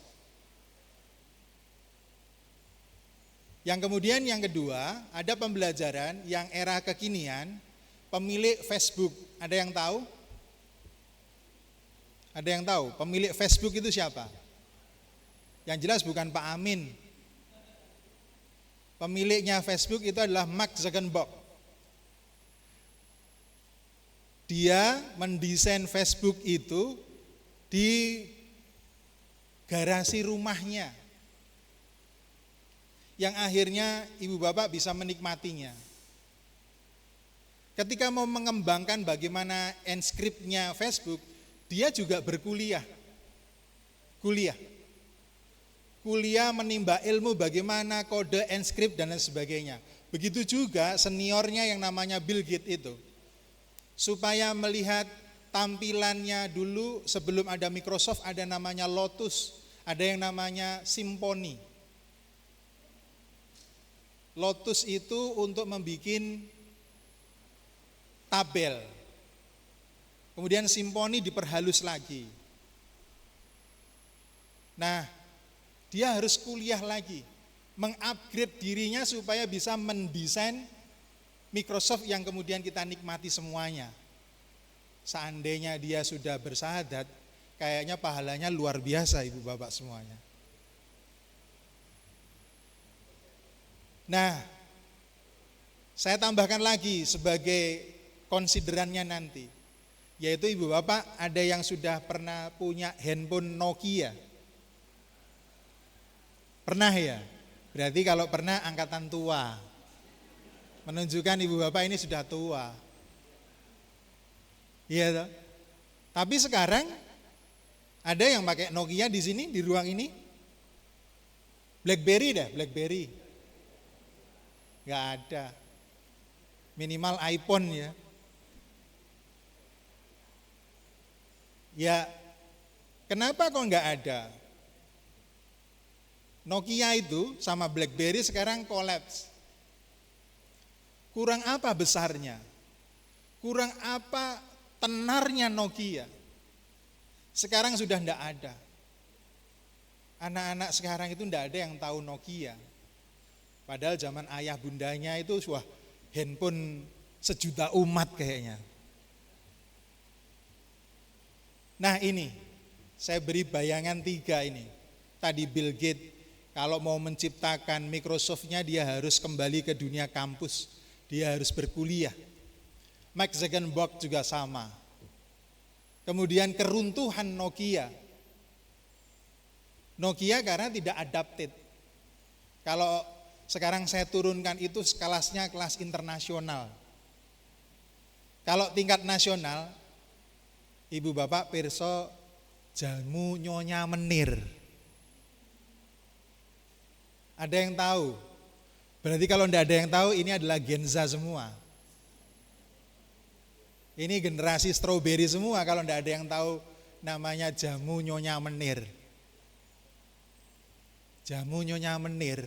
Yang kemudian yang kedua, ada pembelajaran yang era kekinian, pemilik Facebook. Ada yang tahu? Ada yang tahu pemilik Facebook itu siapa? Yang jelas bukan Pak Amin. Pemiliknya Facebook itu adalah Mark Zuckerberg. Dia mendesain Facebook itu di garasi rumahnya, yang akhirnya ibu bapak bisa menikmatinya. Ketika mau mengembangkan bagaimana enskriptnya Facebook, dia juga berkuliah. Kuliah menimba ilmu bagaimana kode enskript dan lain sebagainya. Begitu juga seniornya yang namanya Bill Gates itu. Supaya melihat tampilannya dulu sebelum ada Microsoft, ada namanya Lotus, ada yang namanya Symfony. Lotus itu untuk membuat tabel. Kemudian Symfony diperhalus lagi. Nah, dia harus kuliah lagi, mengupgrade dirinya supaya bisa mendesain Microsoft yang kemudian kita nikmati semuanya. Seandainya dia sudah bersahadat, kayaknya pahalanya luar biasa ibu bapak semuanya. Nah, saya tambahkan lagi sebagai konsiderannya nanti, yaitu ibu bapak ada yang sudah pernah punya handphone Nokia? Pernah ya? Berarti kalau pernah angkatan tua, menunjukkan ibu bapak ini sudah tua. Iya toh? Tapi sekarang ada yang pakai Nokia di sini, di ruang ini? BlackBerry dah, BlackBerry. Gak ada. Minimal iPhone ya. Ya, kenapa kok gak ada? Nokia itu sama BlackBerry sekarang kolaps. Kurang apa besarnya? Kurang apa tenarnya Nokia? Sekarang sudah tidak ada. Anak-anak sekarang itu tidak ada yang tahu Nokia. Padahal zaman ayah bundanya itu wah, handphone sejuta umat kayaknya. Nah ini, saya beri bayangan 3 ini. Tadi Bill Gates, kalau mau menciptakan Microsoft-nya dia harus kembali ke dunia kampus. Dia harus berkuliah. Mark Zuckerberg juga sama. Kemudian keruntuhan Nokia. Nokia karena tidak adapted. Kalau sekarang saya turunkan itu kelasnya kelas internasional. Kalau tingkat nasional, ibu bapak pirsa jamu nyonya menir. Ada yang tahu? Berarti kalau tidak ada yang tahu ini adalah Gen Z semua. Ini generasi strawberry semua kalau tidak ada yang tahu namanya jamu nyonya menir. Jamu nyonya menir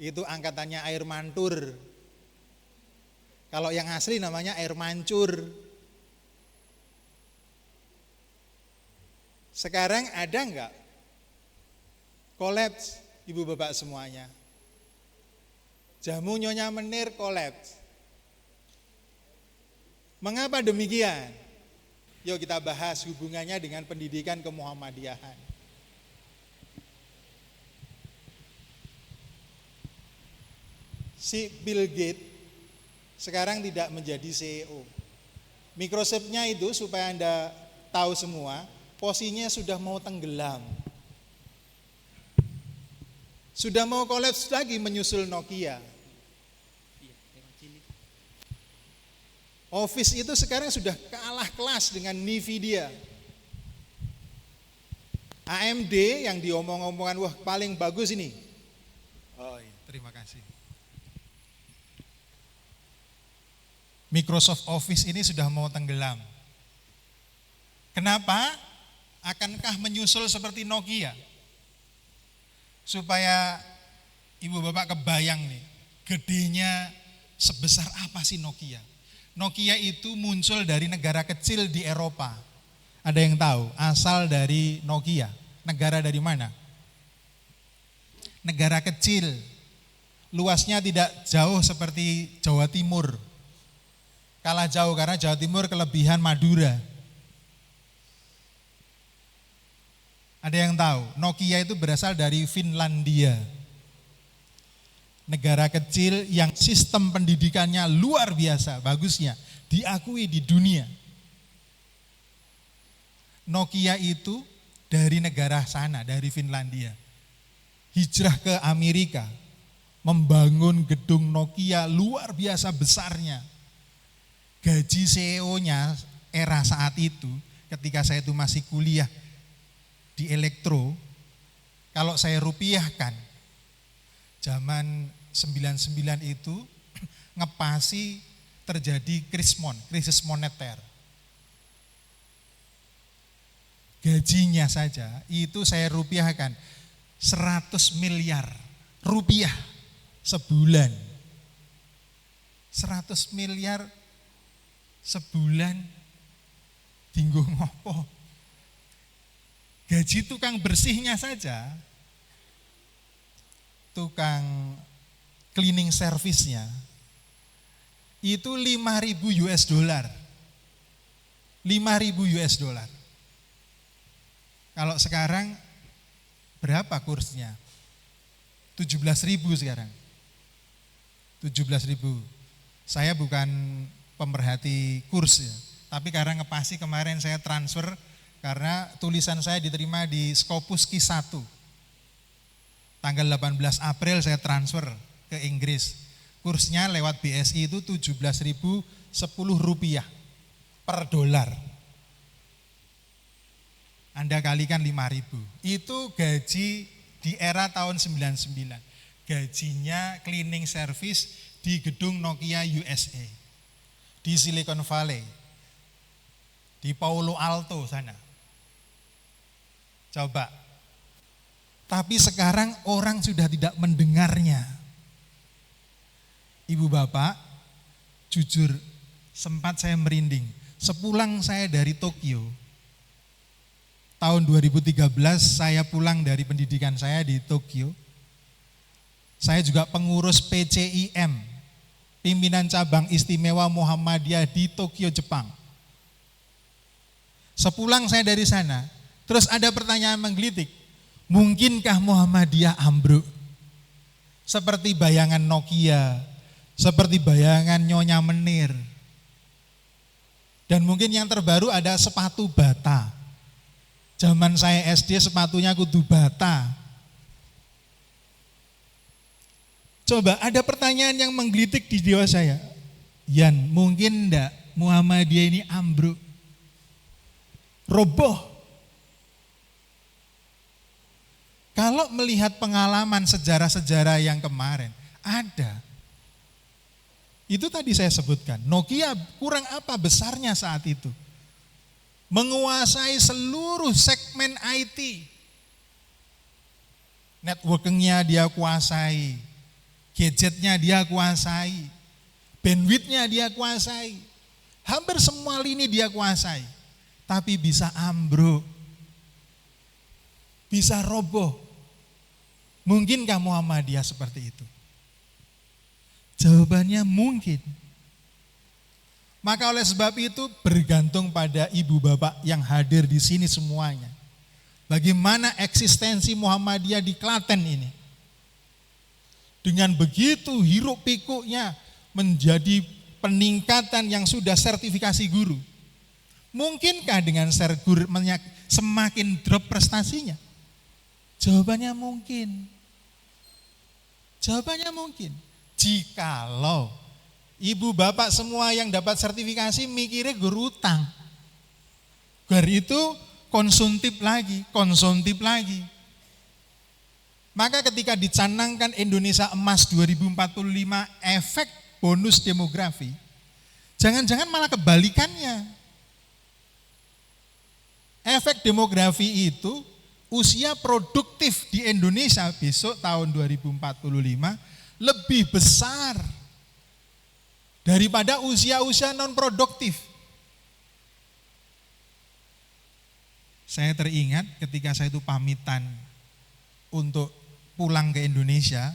itu angkatannya air mantur. Kalau yang asli namanya air mancur. Sekarang ada enggak kolaps ibu bapak semuanya? Jamu nyonya menir kolaps. Mengapa demikian? Yuk kita bahas hubungannya dengan pendidikan kemuhammadiyahan. Si Bill Gates sekarang tidak menjadi CEO. Microchipnya itu supaya Anda tahu semua, posisinya sudah mau tenggelam. Sudah mau kolaps lagi menyusul Nokia. Office itu sekarang sudah kalah kelas dengan Nvidia. AMD yang diomong-omongan, wah paling bagus ini. Oh iya, terima kasih. Microsoft Office ini sudah mau tenggelam. Kenapa? Akankah menyusul seperti Nokia? Supaya ibu bapak kebayang nih, gedenya sebesar apa sih Nokia? Nokia itu muncul dari negara kecil di Eropa. Ada yang tahu asal dari Nokia? Negara dari mana? Negara kecil. Luasnya tidak jauh seperti Jawa Timur. Kalah jauh karena Jawa Timur kelebihan Madura. Ada yang tahu? Nokia itu berasal dari Finlandia. Negara kecil yang sistem pendidikannya luar biasa bagusnya, diakui di dunia. Nokia itu dari negara sana, dari Finlandia, hijrah ke Amerika, membangun gedung Nokia luar biasa besarnya. Gaji CEO-nya era saat itu, ketika saya itu masih kuliah di elektro, kalau saya rupiahkan, zaman 99 itu ngepasi terjadi krisis moneter. Gajinya saja itu saya rupiahkan 100 miliar rupiah sebulan. 100 miliar sebulan dinggo ngopo? Gaji tukang bersihnya saja, tukang cleaning service-nya itu 5.000 US dollar. 5.000 US dollar. Kalau sekarang berapa kursnya? 17.000 sekarang. 17.000. Saya bukan pemerhati kurs ya, tapi karena ngepasi kemarin saya transfer karena tulisan saya diterima di Scopus Q1. Tanggal 18 April saya transfer ke Inggris. Kursnya lewat BSI itu 17.010 rupiah per dolar. Anda kalikan 5.000. Itu gaji di era tahun 99. Gajinya cleaning service di gedung Nokia USA. Di Silicon Valley. Di Palo Alto sana. Coba. Tapi sekarang orang sudah tidak mendengarnya. Ibu bapak, jujur sempat saya merinding. Sepulang saya dari Tokyo, tahun 2013 saya pulang dari pendidikan saya di Tokyo. Saya juga pengurus PCIM, Pimpinan Cabang Istimewa Muhammadiyah di Tokyo, Jepang. Sepulang saya dari sana, terus ada pertanyaan menggelitik, mungkinkah Muhammadiyah ambruk? Seperti bayangan Nokia, seperti bayangan Nyonya Menir. Dan mungkin yang terbaru ada sepatu bata. Zaman saya SD sepatunya kudu bata. Coba ada pertanyaan yang menggelitik di jiwa saya. Yan, mungkin enggak Muhammadiyah ini ambruk? Roboh. Kalau melihat pengalaman sejarah-sejarah yang kemarin, ada. Itu tadi saya sebutkan, Nokia kurang apa besarnya saat itu? Menguasai seluruh segmen IT. Networkingnya dia kuasai, gadgetnya dia kuasai, bandwidthnya dia kuasai. Hampir semua lini dia kuasai. Tapi bisa ambruk, bisa roboh. Mungkinkah Muhammadiyah seperti itu? Jawabannya mungkin. Maka oleh sebab itu bergantung pada ibu bapak yang hadir di sini semuanya. Bagaimana eksistensi Muhammadiyah di Klaten ini. Dengan begitu hiruk pikuknya menjadi peningkatan yang sudah sertifikasi guru. Mungkinkah dengan semakin drop prestasinya? Jawabannya mungkin. Jawabannya mungkin. Jikalau ibu bapak semua yang dapat sertifikasi mikirnya guru utang. Guru itu konsumtif lagi. Maka ketika dicanangkan Indonesia Emas 2045 efek bonus demografi, jangan-jangan malah kebalikannya. Efek demografi itu usia produktif di Indonesia besok tahun 2045 lebih besar daripada usia-usia non produktif. Saya teringat ketika saya itu pamitan untuk pulang ke Indonesia,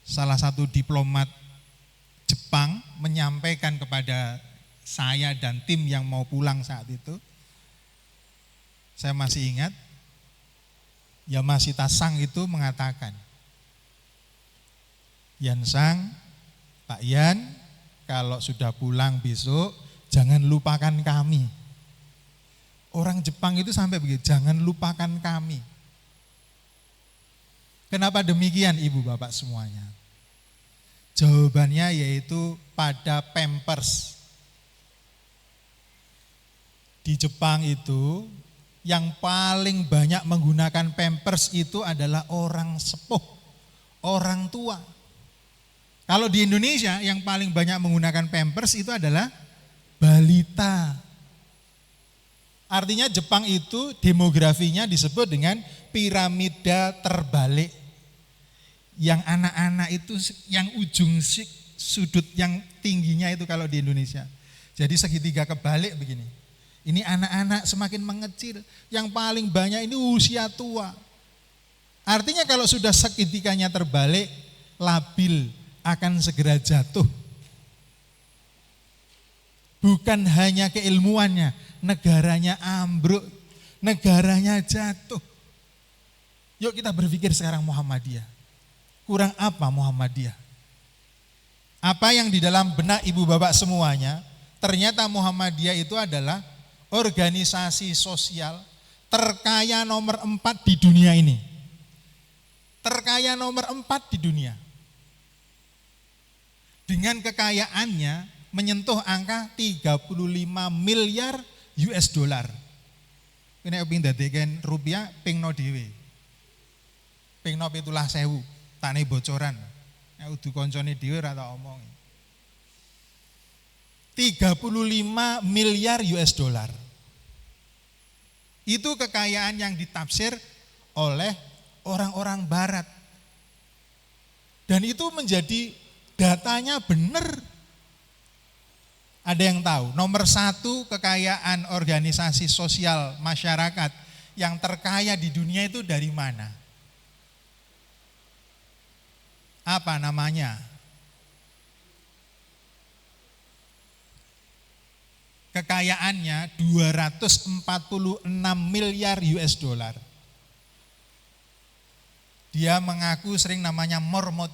salah satu diplomat Jepang menyampaikan kepada saya dan tim yang mau pulang saat itu, saya masih ingat, Yamashita Sang itu mengatakan, Yan Sang, Pak Yan, kalau sudah pulang besok, jangan lupakan kami. Orang Jepang itu sampai begitu, jangan lupakan kami. Kenapa demikian ibu bapak semuanya? Jawabannya yaitu pada Pampers. Di Jepang itu yang paling banyak menggunakan Pampers itu adalah orang sepuh, orang tua. Kalau di Indonesia yang paling banyak menggunakan Pampers itu adalah balita. Artinya Jepang itu demografinya disebut dengan piramida terbalik. Yang anak-anak itu yang ujung sudut yang tingginya itu kalau di Indonesia. Jadi segitiga kebalik begini. Ini anak-anak semakin mengecil, yang paling banyak ini usia tua. Artinya kalau sudah segitiganya terbalik, labil akan segera jatuh. Bukan hanya keilmuannya, negaranya ambruk, negaranya jatuh. Yuk kita berpikir sekarang Muhammadiyah. Kurang apa Muhammadiyah? Apa yang di dalam benak ibu bapak semuanya, ternyata Muhammadiyah itu adalah organisasi sosial terkaya nomor 4 di dunia ini. Terkaya nomor 4 di dunia. Dengan kekayaannya menyentuh angka 35 miliar US dollar. Ini ping dadekan rupiah ping no dhewe. Ping no 17.000, tane bocoran. Udu koncone dhewe ora tak omong. 35 miliar US dollar. Itu kekayaan yang ditafsir oleh orang-orang barat. Dan itu menjadi datanya benar. Ada yang tahu, nomor 1 kekayaan organisasi sosial masyarakat yang terkaya di dunia itu dari mana? Apa namanya? Kekayaannya 246 miliar US dollar. Dia mengaku sering namanya Mormont.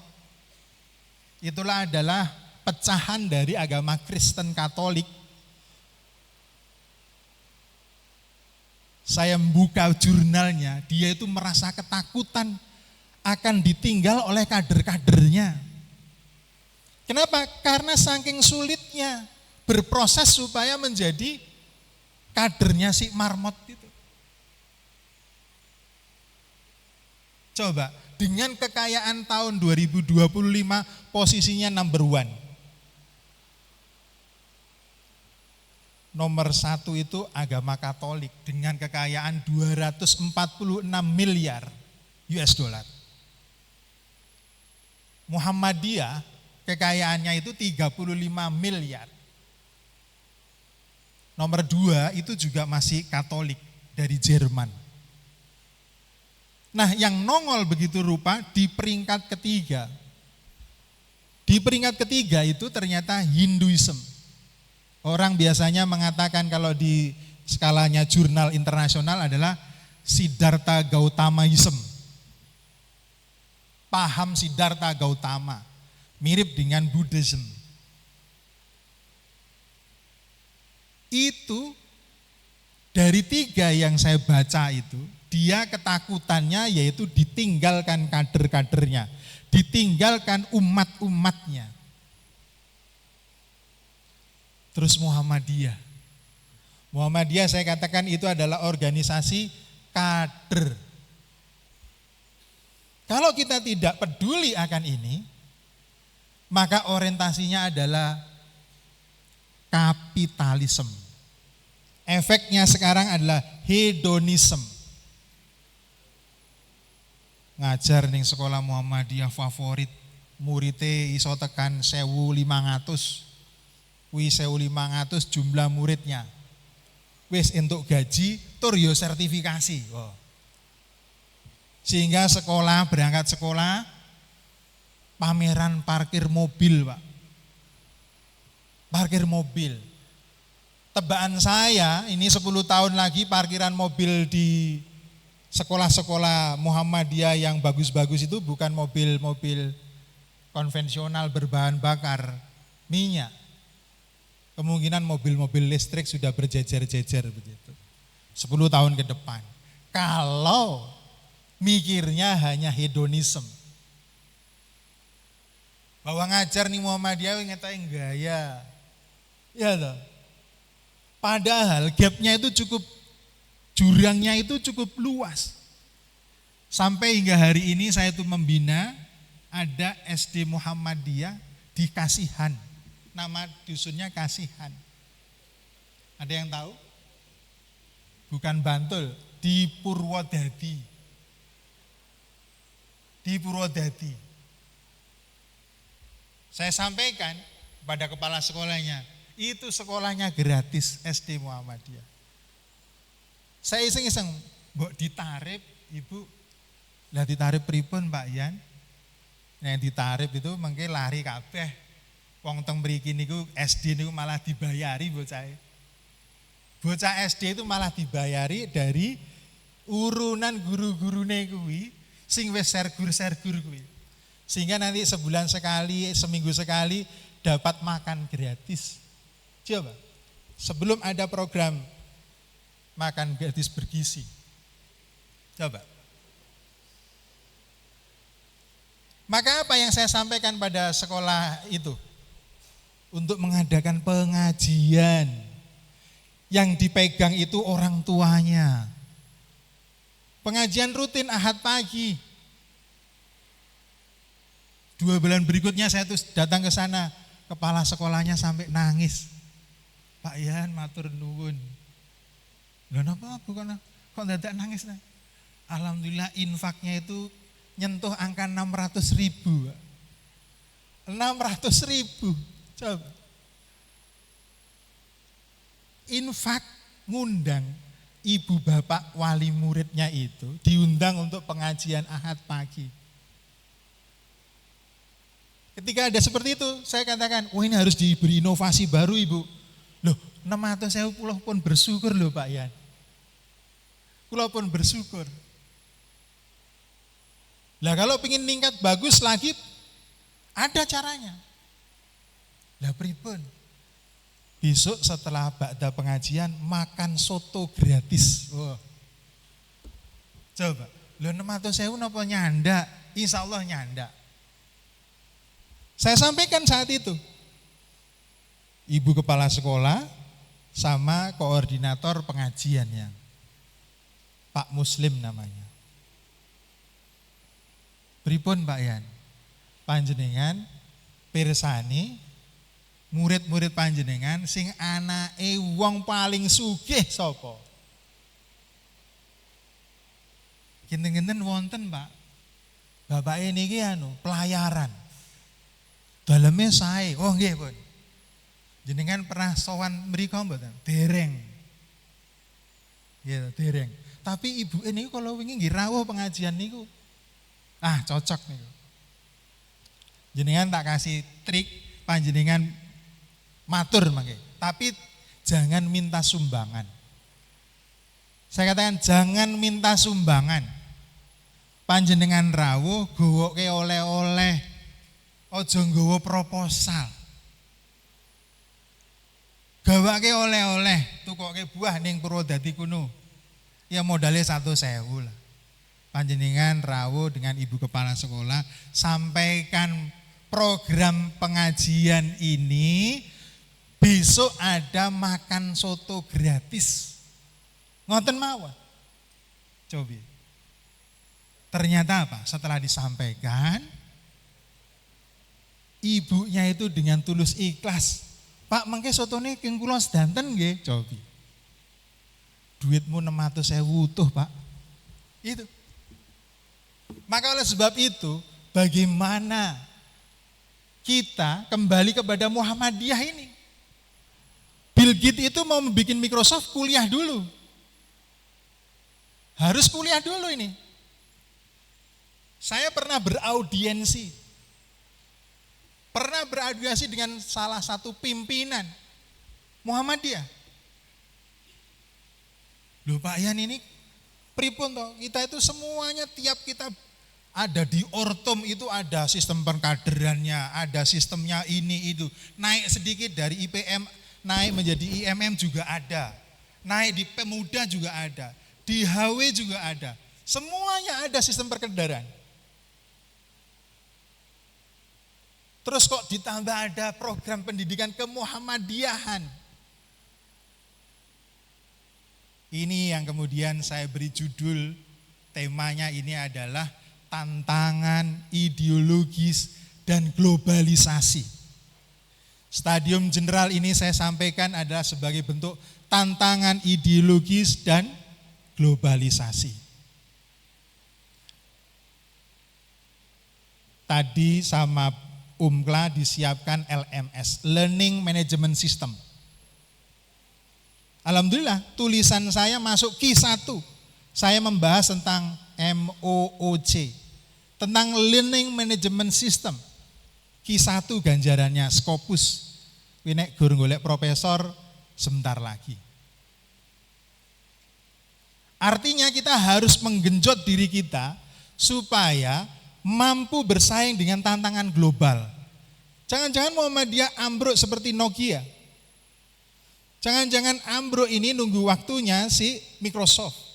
Itulah adalah pecahan dari agama Kristen Katolik. Saya membuka jurnalnya, dia itu merasa ketakutan akan ditinggal oleh kader-kadernya. Kenapa? Karena saking sulitnya berproses supaya menjadi kadernya si marmot itu. Coba, dengan kekayaan tahun 2025 posisinya number 1. Nomor 1 itu agama Katolik dengan kekayaan 246 miliar US dollar. Muhammadiyah kekayaannya itu 35 miliar. Nomor 2 itu juga masih Katolik dari Jerman. Nah, yang nongol begitu rupa di peringkat ketiga. Di peringkat ketiga itu ternyata Hinduism. Orang biasanya mengatakan kalau di skalanya jurnal internasional adalah Siddhartha Gautamaism. Paham Siddhartha Gautama. mirip dengan Buddhism. Itu dari 3 yang saya baca itu, dia ketakutannya yaitu ditinggalkan kader-kadernya, ditinggalkan umat-umatnya. Terus Muhammadiyah. Muhammadiyah saya katakan itu adalah organisasi kader. Kalau kita tidak peduli akan ini, maka orientasinya adalah kapitalisme. Efeknya sekarang adalah hedonisme. Ngajar ning sekolah Muhammadiyah favorit, muridnya iso tekan 1.500. Kuwi 1.500 jumlah muridnya. Wis entuk gaji, tur yo sertifikasi. Oh. Sehingga sekolah, berangkat sekolah, pameran parkir mobil, Pak. Parkir mobil. Tebakan saya, ini 10 tahun lagi parkiran mobil di sekolah-sekolah Muhammadiyah yang bagus-bagus itu bukan mobil-mobil konvensional berbahan bakar minyak. Kemungkinan mobil-mobil listrik sudah berjejer-jejer begitu. 10 tahun ke depan. Kalau mikirnya hanya hedonisme. Bahwa ngajar nih Muhammadiyah ngetain gaya. Ya toh. Padahal gapnya itu cukup, jurangnya itu cukup luas. Sampai hingga hari ini saya tuh membina ada SD Muhammadiyah di Kasihan. Nama dusunnya Kasihan. Ada yang tahu? Bukan Bantul, di Purwodadi. Di Purwodadi. Saya sampaikan pada kepala sekolahnya, itu sekolahnya gratis SD Muhammadiyah. Saya iseng-iseng, mbok ditarif, Ibu. Lah ditarif pripun Pak Yan? Nah, yang ditarif itu mengke lari kabeh. Wong teng mriki niku SD niku malah dibayari bocah. Bocah SD itu malah dibayari dari urunan guru-gurune kuwi sing wis sergur-sergur kuwi. Sehingga nanti sebulan sekali, seminggu sekali dapat makan gratis. Coba. Sebelum ada program makan gratis bergizi. Coba. Maka apa yang saya sampaikan pada sekolah itu? Untuk mengadakan pengajian yang dipegang itu orang tuanya. Pengajian rutin Ahad pagi. 2 bulan berikutnya saya terus datang ke sana, kepala sekolahnya sampai nangis. Pak Yan matur nuwun. Lho napa bukan kok dadak nangis? Alhamdulillah infaknya itu nyentuh angka 600.000. 600.000. Coba. Infak ngundang ibu bapak wali muridnya itu diundang untuk pengajian Ahad pagi. Ketika ada seperti itu, saya katakan, ini harus diberi inovasi baru Ibu. Loh, 600.000 pulau pun bersyukur loh Pak Yan. Pulau pun bersyukur. Lah kalau pengen meningkat bagus lagi, ada caranya. Lah pripun? Besok setelah ba'da pengajian makan soto gratis. Wah. Coba, lho 600.000 napa nyandak? Insya Allah nyandak. Saya sampaikan saat itu. Ibu kepala sekolah sama koordinator pengajiannya. Pak Muslim namanya. Pripun Pak Yan? Panjenengan pirsani murid-murid panjenengan sing anake wong paling sugih sapa? Kinten-kinten wonten, Pak. Bapake niki pelayaran. Daleme sae. Oh nggih, Pun. Jenengan pernah sowan mriku mboten? Dereng. Ya, dereng. Tapi ibu ini kalau wingi nggih rawuh pengajian niku. Ah, cocok niku. Jenengan tak kasih trik panjenengan matur mangke. Tapi jangan minta sumbangan. Saya katakan jangan minta sumbangan. Panjenengan rawuh gowoke oleh-oleh. Ojo nggawa proposal. Gawake oleh-oleh, tukoke buah ning Purwodadi kuno. Ya modalnya 1.000 lah. Panjenengan rawuh dengan Ibu Kepala Sekolah, sampaikan program pengajian ini, besok ada makan soto gratis. Ngoten mawon. Coba. Ternyata apa? Setelah disampaikan, ibunya itu dengan tulus ikhlas. Pak, mangke sotone king kula sedanten nggih, cobi. Duitmu 600.000 utuh, Pak. Itu. Maka oleh sebab itu, bagaimana kita kembali kepada Muhammadiyah ini? Bill Gates itu mau membuat Microsoft kuliah dulu. Harus kuliah dulu ini. Saya pernah beraudiensi dengan salah satu pimpinan Muhammadiyah. Loh Pak Yan, ini pripun toh? Kita itu semuanya tiap kita ada di Ortom itu ada sistem pengkaderannya, ada sistemnya ini itu. Naik sedikit dari IPM naik menjadi IMM juga ada. Naik di Pemuda juga ada. Di HW juga ada. Semuanya ada sistem perkendaraan. Terus kok ditambah ada program pendidikan kemuhammadiyahan. Ini yang kemudian saya beri judul, temanya ini adalah tantangan ideologis dan globalisasi. Stadium General ini saya sampaikan adalah sebagai bentuk tantangan ideologis dan globalisasi. Tadi sama UMKLA disiapkan LMS, Learning Management System. Alhamdulillah, tulisan saya masuk Q1. Saya membahas tentang MOOC, tentang Learning Management System. Q1 ganjarannya Scopus. Winek gur golek profesor sebentar lagi. Artinya kita harus menggenjot diri kita supaya mampu bersaing dengan tantangan global. Jangan-jangan Muhammadiyah ambruk seperti Nokia. Jangan-jangan ambruk ini nunggu waktunya si Microsoft.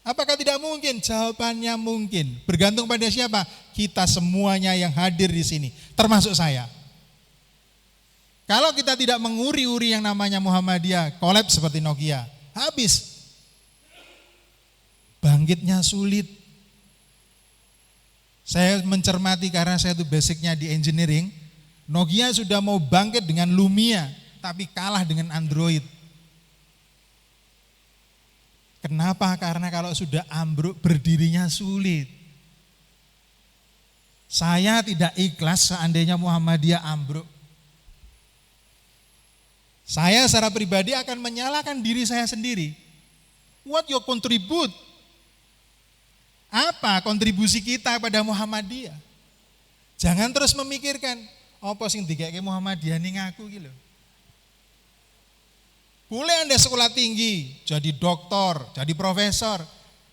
Apakah tidak mungkin? Jawabannya mungkin. Bergantung pada siapa? Kita semuanya yang hadir di sini, termasuk saya. Kalau kita tidak menguri-uri yang namanya Muhammadiyah, kolab seperti Nokia, habis. Bangkitnya sulit. Saya mencermati karena saya itu basicnya di engineering. Nokia sudah mau bangkit dengan Lumia, tapi kalah dengan Android. Kenapa? Karena kalau sudah ambruk berdirinya sulit. Saya tidak ikhlas seandainya Muhammadiyah ambruk. Saya secara pribadi akan menyalahkan diri saya sendiri. What you contribute? Apa kontribusi kita pada Muhammadiyah? Jangan terus memikirkan, apa sing dikeke Muhammadiyah ning aku iki lho. Boleh Anda sekolah tinggi, jadi doktor, jadi profesor.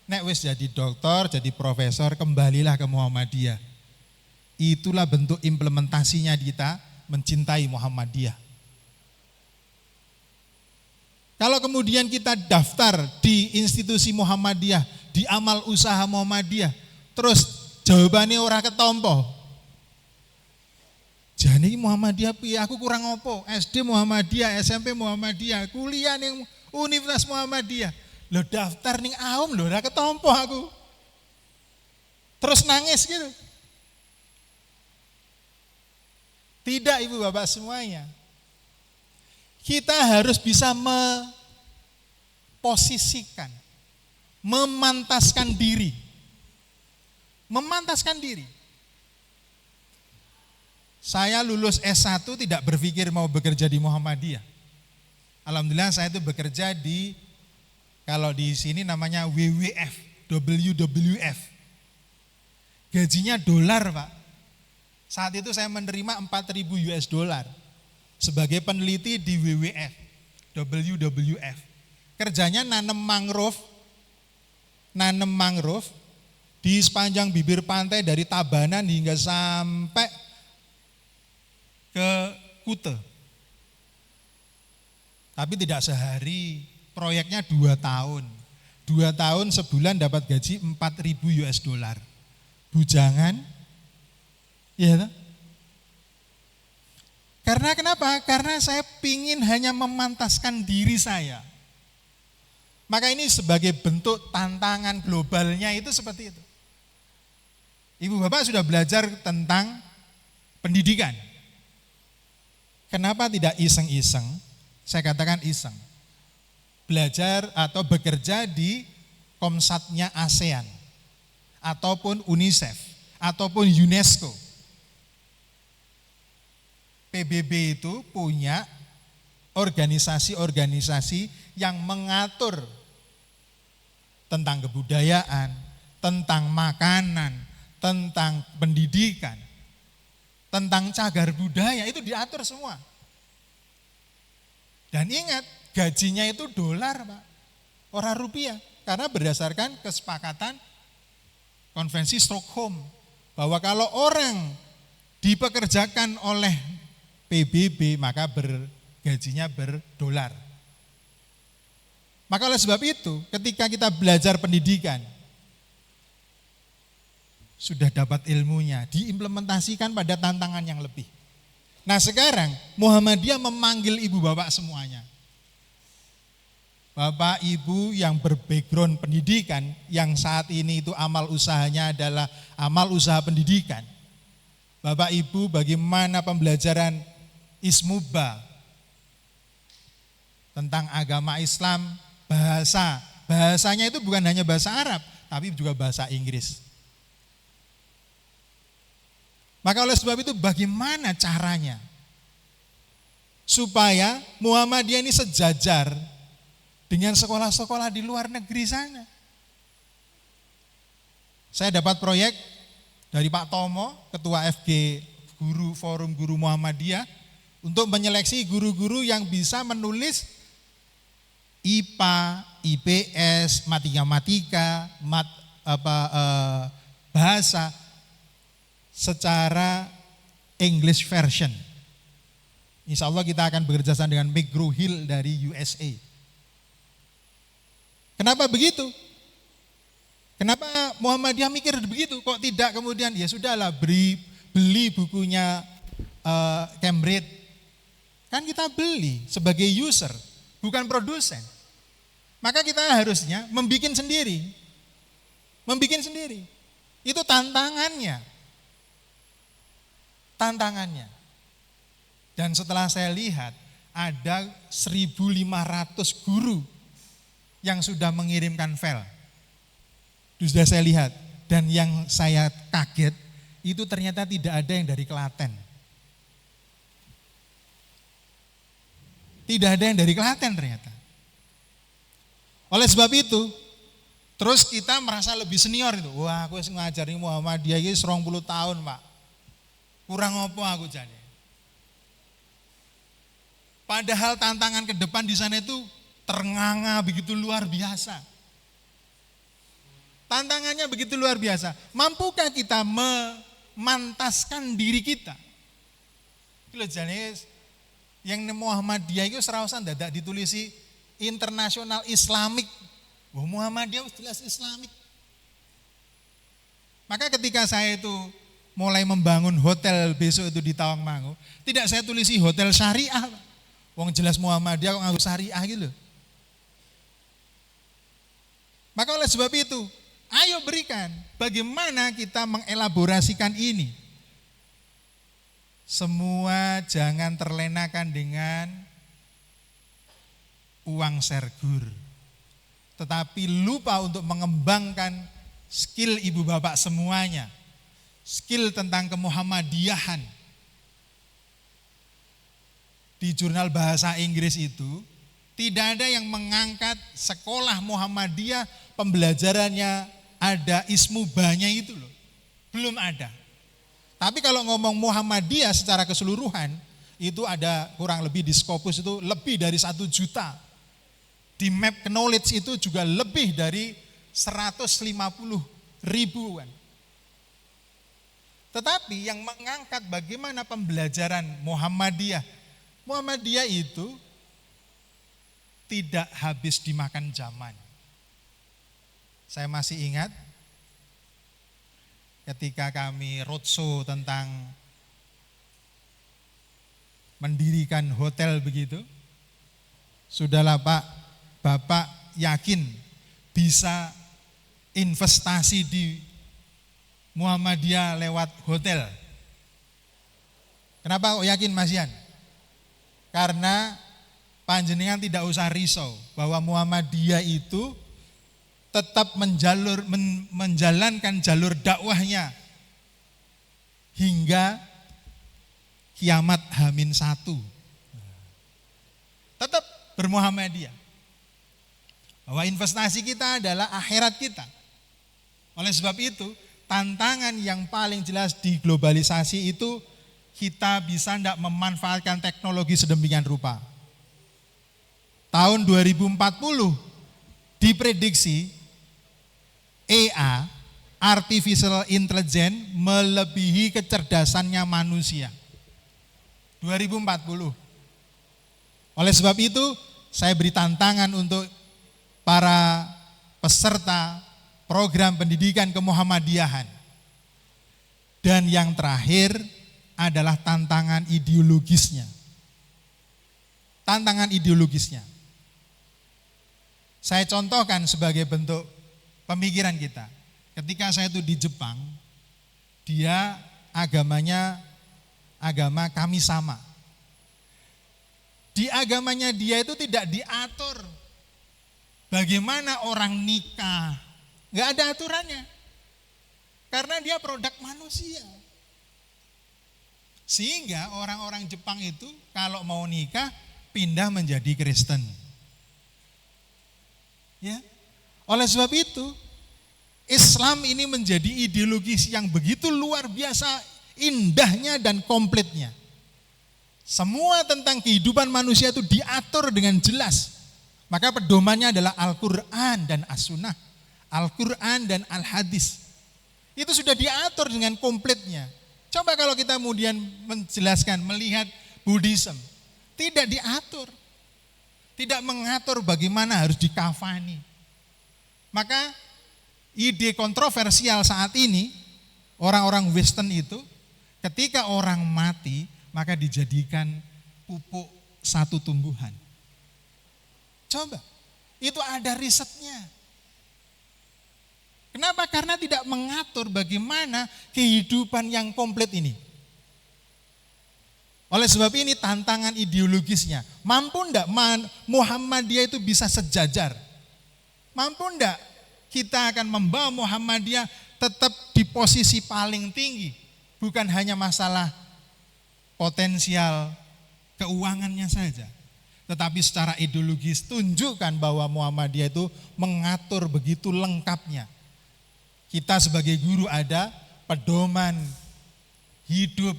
Nek wis jadi doktor, jadi profesor, kembalilah ke Muhammadiyah. Itulah bentuk implementasinya kita mencintai Muhammadiyah. Kalau kemudian kita daftar di institusi Muhammadiyah, di amal usaha Muhammadiyah, terus jawabannya ora ketompo. Jane Muhammadiyah piye, aku kurang opo? SD Muhammadiyah, SMP Muhammadiyah, kuliah ning Universitas Muhammadiyah. Lho daftar ning AUM lho ora ketompo aku. Terus nangis gitu. Tidak Ibu Bapak semuanya. Kita harus bisa memposisikan, memantaskan diri. Memantaskan diri. Saya lulus S1 tidak berpikir mau bekerja di Muhammadiyah. Alhamdulillah saya itu bekerja di, kalau di sini namanya WWF, WWF. Gajinya dolar Pak. Saat itu saya menerima 4.000 US dollar. Sebagai peneliti di WWF. Kerjanya nanam mangrove, di sepanjang bibir pantai dari Tabanan hingga sampai ke Kute. Tapi tidak sehari, proyeknya 2 tahun. 2 tahun sebulan dapat gaji 4.000 US dollar. Bujangan, ya. Karena kenapa? Karena saya pingin hanya memantaskan diri saya. Maka ini sebagai bentuk tantangan globalnya itu seperti itu. Ibu bapak sudah belajar tentang pendidikan. Kenapa tidak iseng-iseng? Saya katakan iseng. Belajar atau bekerja di Komsatnya ASEAN, ataupun UNICEF, ataupun UNESCO. PBB itu punya organisasi-organisasi yang mengatur tentang kebudayaan, tentang makanan, tentang pendidikan, tentang cagar budaya, itu diatur semua. Dan ingat, gajinya itu dolar, Pak, orang rupiah. Karena berdasarkan kesepakatan Konvensi Stockholm, bahwa kalau orang dipekerjakan oleh PBB maka gajinya berdolar. Maka oleh sebab itu ketika kita belajar pendidikan, sudah dapat ilmunya, diimplementasikan pada tantangan yang lebih. Nah sekarang Muhammadiyah memanggil ibu bapak semuanya. Bapak ibu yang berbackground pendidikan, yang saat ini itu amal usahanya adalah amal usaha pendidikan. Bapak ibu bagaimana pembelajaran Ismuba tentang agama Islam, bahasanya itu bukan hanya bahasa Arab, tapi juga bahasa Inggris. Maka oleh sebab itu bagaimana caranya supaya Muhammadiyah ini sejajar dengan sekolah-sekolah di luar negeri sana. Saya dapat proyek dari Pak Tomo, Ketua FG Guru Forum Guru Muhammadiyah, untuk menyeleksi guru-guru yang bisa menulis IPA, IPS, matematika, bahasa secara English version. Insya Allah kita akan bekerjasama dengan McGraw Hill dari USA. Kenapa begitu? Kenapa Muhammadiyah mikir begitu? Kok tidak kemudian ya sudahlah beli bukunya Cambridge. Kan kita beli sebagai user, bukan produsen. Maka kita harusnya membikin sendiri. Membikin sendiri. Itu tantangannya. Dan setelah saya lihat ada 1.500 guru yang sudah mengirimkan file. Itu sudah saya lihat. Dan yang saya kaget itu ternyata tidak ada yang dari Klaten. Tidak ada yang dari Klaten ternyata. Oleh sebab itu, terus kita merasa lebih senior itu. Wah, aku ngajari Muhammadiyah ini 20 tahun, Pak. Kurang apa aku jadi. Padahal tantangan ke depan di sana itu ternganga begitu luar biasa. Tantangannya begitu luar biasa. Mampukah kita memantaskan diri kita? Kalau jenis yang Muhammadiyah itu serawasan dadak ditulisi internasional Islamik. Wah, Muhammadiyah jelas Islamik. Maka ketika saya itu mulai membangun hotel besok itu di Tawangmangu, tidak saya tulisi hotel syariah. Wong jelas Muhammadiyah kok ngaku syariah gitu. Maka oleh sebab itu, ayo berikan bagaimana kita mengelaborasikan ini. Semua jangan terlenakan dengan uang sergur. Tetapi lupa untuk mengembangkan skill ibu bapak semuanya. Skill tentang kemuhammadiyahan. Di jurnal bahasa Inggris itu tidak ada yang mengangkat sekolah Muhammadiyah pembelajarannya ada ismubahnya itu loh. Belum ada. Tapi kalau ngomong Muhammadiyah secara keseluruhan itu ada kurang lebih di Scopus itu lebih dari 1 juta. Di Map Knowledge itu juga lebih dari 150 ribuan. Tetapi yang mengangkat bagaimana pembelajaran Muhammadiyah. Muhammadiyah itu tidak habis dimakan zaman. Saya masih ingat ketika kami roadshow tentang mendirikan hotel begitu. Sudahlah Pak, Bapak yakin bisa investasi di Muhammadiyah lewat hotel. Kenapa kok yakin Mas Yan? Karena panjenengan tidak usah risau bahwa Muhammadiyah itu tetap menjalankan jalur dakwahnya hingga kiamat H-1. Tetap bermuhammadiyah. Bahwa investasi kita adalah akhirat kita. Oleh sebab itu, tantangan yang paling jelas di globalisasi itu kita bisa tidak memanfaatkan teknologi sedemikian rupa. Tahun 2040 diprediksi AI, Artificial Intelligence, melebihi kecerdasannya manusia. 2040. Oleh sebab itu, saya beri tantangan untuk para peserta program pendidikan kemuhammadiyahan. Dan yang terakhir adalah tantangan ideologisnya. Tantangan ideologisnya. Saya contohkan sebagai bentuk pemikiran kita. Ketika saya itu di Jepang, dia agamanya agama kami sama. Di agamanya dia itu tidak diatur bagaimana orang nikah. Enggak ada aturannya. Karena dia produk manusia. Sehingga orang-orang Jepang itu kalau mau nikah pindah menjadi Kristen. Ya. Oleh sebab itu, Islam ini menjadi ideologis yang begitu luar biasa indahnya dan komplitnya. Semua tentang kehidupan manusia itu diatur dengan jelas. Maka pedomannya adalah Al-Quran dan As-Sunnah. Al-Quran dan Al-Hadis. Itu sudah diatur dengan komplitnya. Coba kalau kita kemudian menjelaskan, melihat Buddhism. Tidak diatur. Tidak mengatur bagaimana harus dikafani. Maka ide kontroversial saat ini, orang-orang Western itu, ketika orang mati, maka dijadikan pupuk satu tumbuhan. Coba, itu ada risetnya. Kenapa? Karena tidak mengatur bagaimana kehidupan yang komplit ini. Oleh sebab ini tantangan ideologisnya. Mampu enggak Muhammadiyah itu bisa sejajar? Mampu enggak kita akan membawa Muhammadiyah tetap di posisi paling tinggi? Bukan hanya masalah potensial keuangannya saja. Tetapi secara ideologis tunjukkan bahwa Muhammadiyah itu mengatur begitu lengkapnya. Kita sebagai guru ada pedoman hidup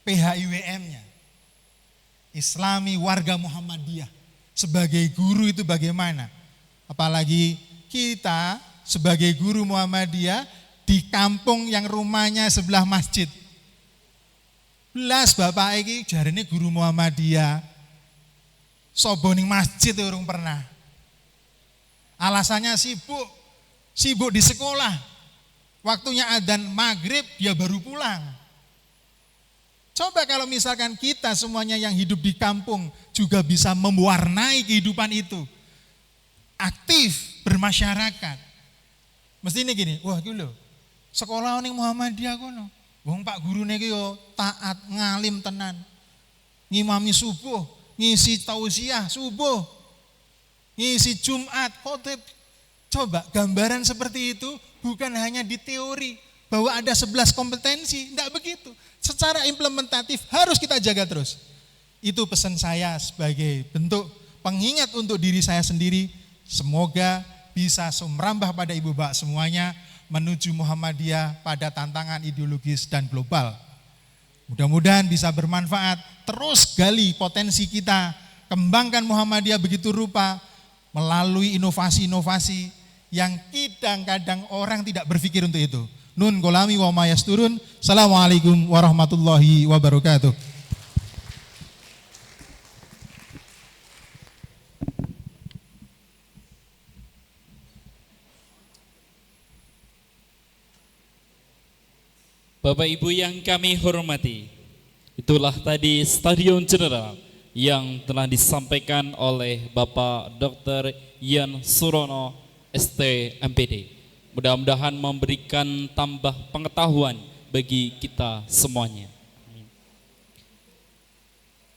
PHIWM-nya. Islami warga Muhammadiyah. Sebagai guru itu bagaimana? Apalagi kita sebagai guru Muhammadiyah di kampung yang rumahnya sebelah masjid. Belas bapak iki jarine guru Muhammadiyah. Soboning masjid urung pernah. Alasannya sibuk di sekolah. Waktunya adzan maghrib dia baru pulang. Coba kalau misalkan kita semuanya yang hidup di kampung juga bisa mewarnai kehidupan itu. Aktif, bermasyarakat. Mestinya gini, wah iki lho, sekolah ning Muhammadiyah kono. Wong Pak gurune iki yo taat, ngalim tenan. Ngimami subuh, ngisi tausiah subuh. Ngisi Jumat, khotib. Coba gambaran seperti itu bukan hanya di teori bahwa ada 11 kompetensi, enggak begitu. Secara implementatif harus kita jaga terus. Itu pesan saya sebagai bentuk pengingat untuk diri saya sendiri. Semoga bisa merambah pada ibu bapak semuanya menuju Muhammadiyah pada tantangan ideologis dan global. Mudah-mudahan bisa bermanfaat. Terus gali potensi kita, kembangkan Muhammadiyah begitu rupa melalui inovasi-inovasi yang kadang-kadang orang tidak berpikir untuk itu. Nun golami wa ma yasturun. Assalamualaikum warahmatullahi wabarakatuh. Bapak Ibu yang kami hormati, itulah tadi Stadion General yang telah disampaikan oleh Bapak Dr. Yan Surono ST MPD. Mudah-mudahan memberikan tambah pengetahuan bagi kita semuanya.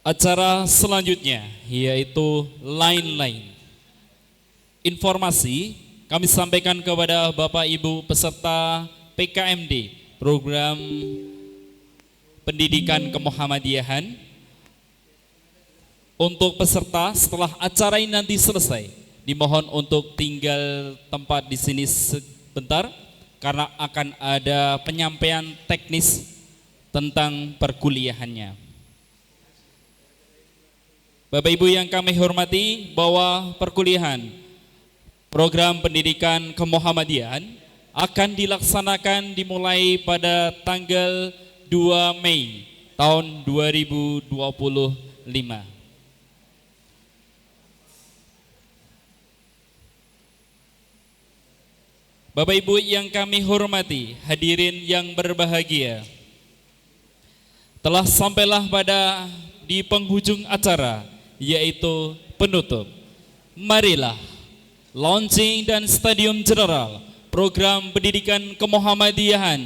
Acara selanjutnya yaitu line-line. Informasi kami sampaikan kepada Bapak Ibu peserta PKMD, program pendidikan kemuhammadiyahan. Untuk peserta setelah acara ini nanti selesai, dimohon untuk tinggal tempat di sini sebentar karena akan ada penyampaian teknis tentang perkuliahannya. Bapak Ibu yang kami hormati, bahwa perkuliahan program pendidikan kemuhammadiyahan akan dilaksanakan dimulai pada tanggal 2 Mei tahun 2025. Bapak Ibu yang kami hormati, hadirin yang berbahagia, telah sampailah pada di penghujung acara, yaitu penutup. Marilah launching dan Stadium General program pendidikan kemuhammadiyahan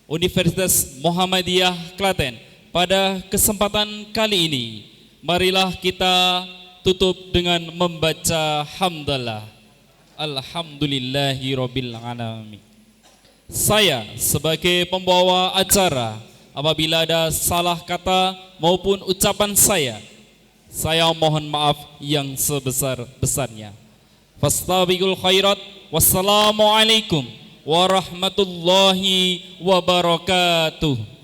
Universitas Muhammadiyah Klaten pada kesempatan kali ini. Marilah kita tutup dengan membaca hamdalah. Alhamdulillahirabbil alamin. Saya sebagai pembawa acara, apabila ada salah kata maupun ucapan saya mohon maaf yang sebesar-besarnya. Fastabiqul khairat. Wassalamualaikum warahmatullahi wabarakatuh.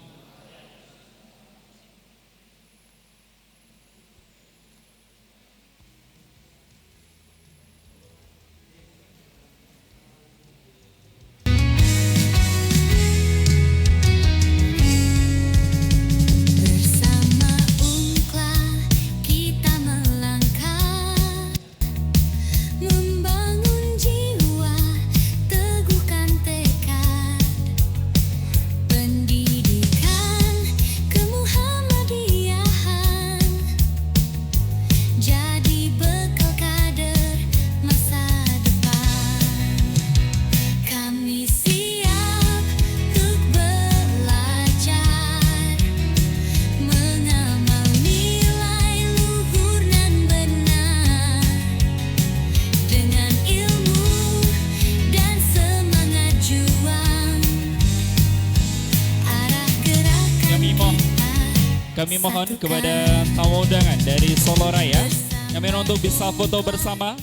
Bersama UNCLA kita melangkah, membangun jiwa, teguhkan tekad, pendidikan kemuhammadiyahan jadi bekal kader masa depan. Kami siap untuk belajar, mengamal nilai luhur dan benar, dengan ilmu dan semangat juang, arah gerakan Kami mohon kepada tamu undangan dari Solo Raya kami untuk bisa foto bersama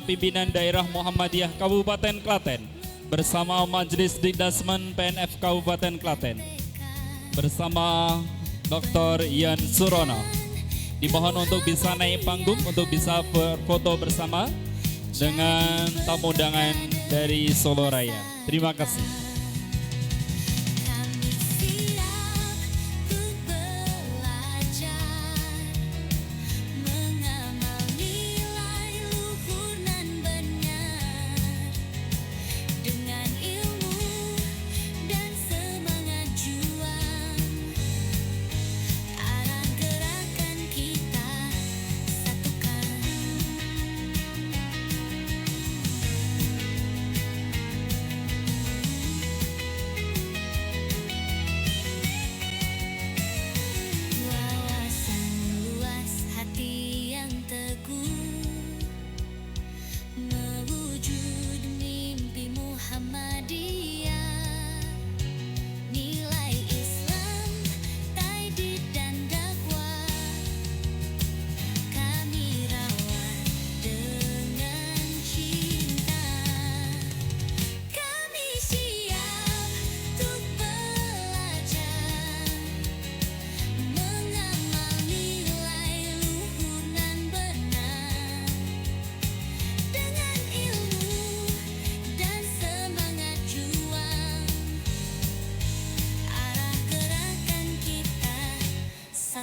pimpinan daerah Muhammadiyah Kabupaten Klaten, bersama Majelis Dikdasmen PNF Kabupaten Klaten, bersama Dr. Yan Surono. Dimohon untuk bisa naik panggung untuk bisa berfoto bersama dengan tamu undangan dari Solo Raya. Terima kasih. kami siap untuk belajar, mengamal nilai luhur dan benar, dengan ilmu dan semangat juang, arah gerakan kita satukan.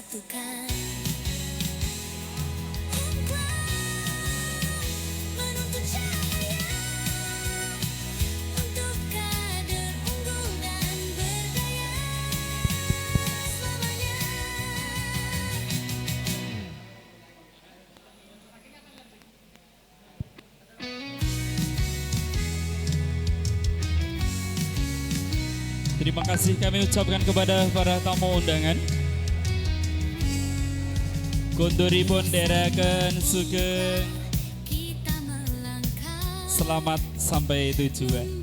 satukan. Menuntun cahaya untuk kader unggul dan berdaya selamanya. Terima kasih kami ucapkan kepada para tamu undangan. Kondoripun dherekaken sugeng Kita melangkah selamat sampai tujuan.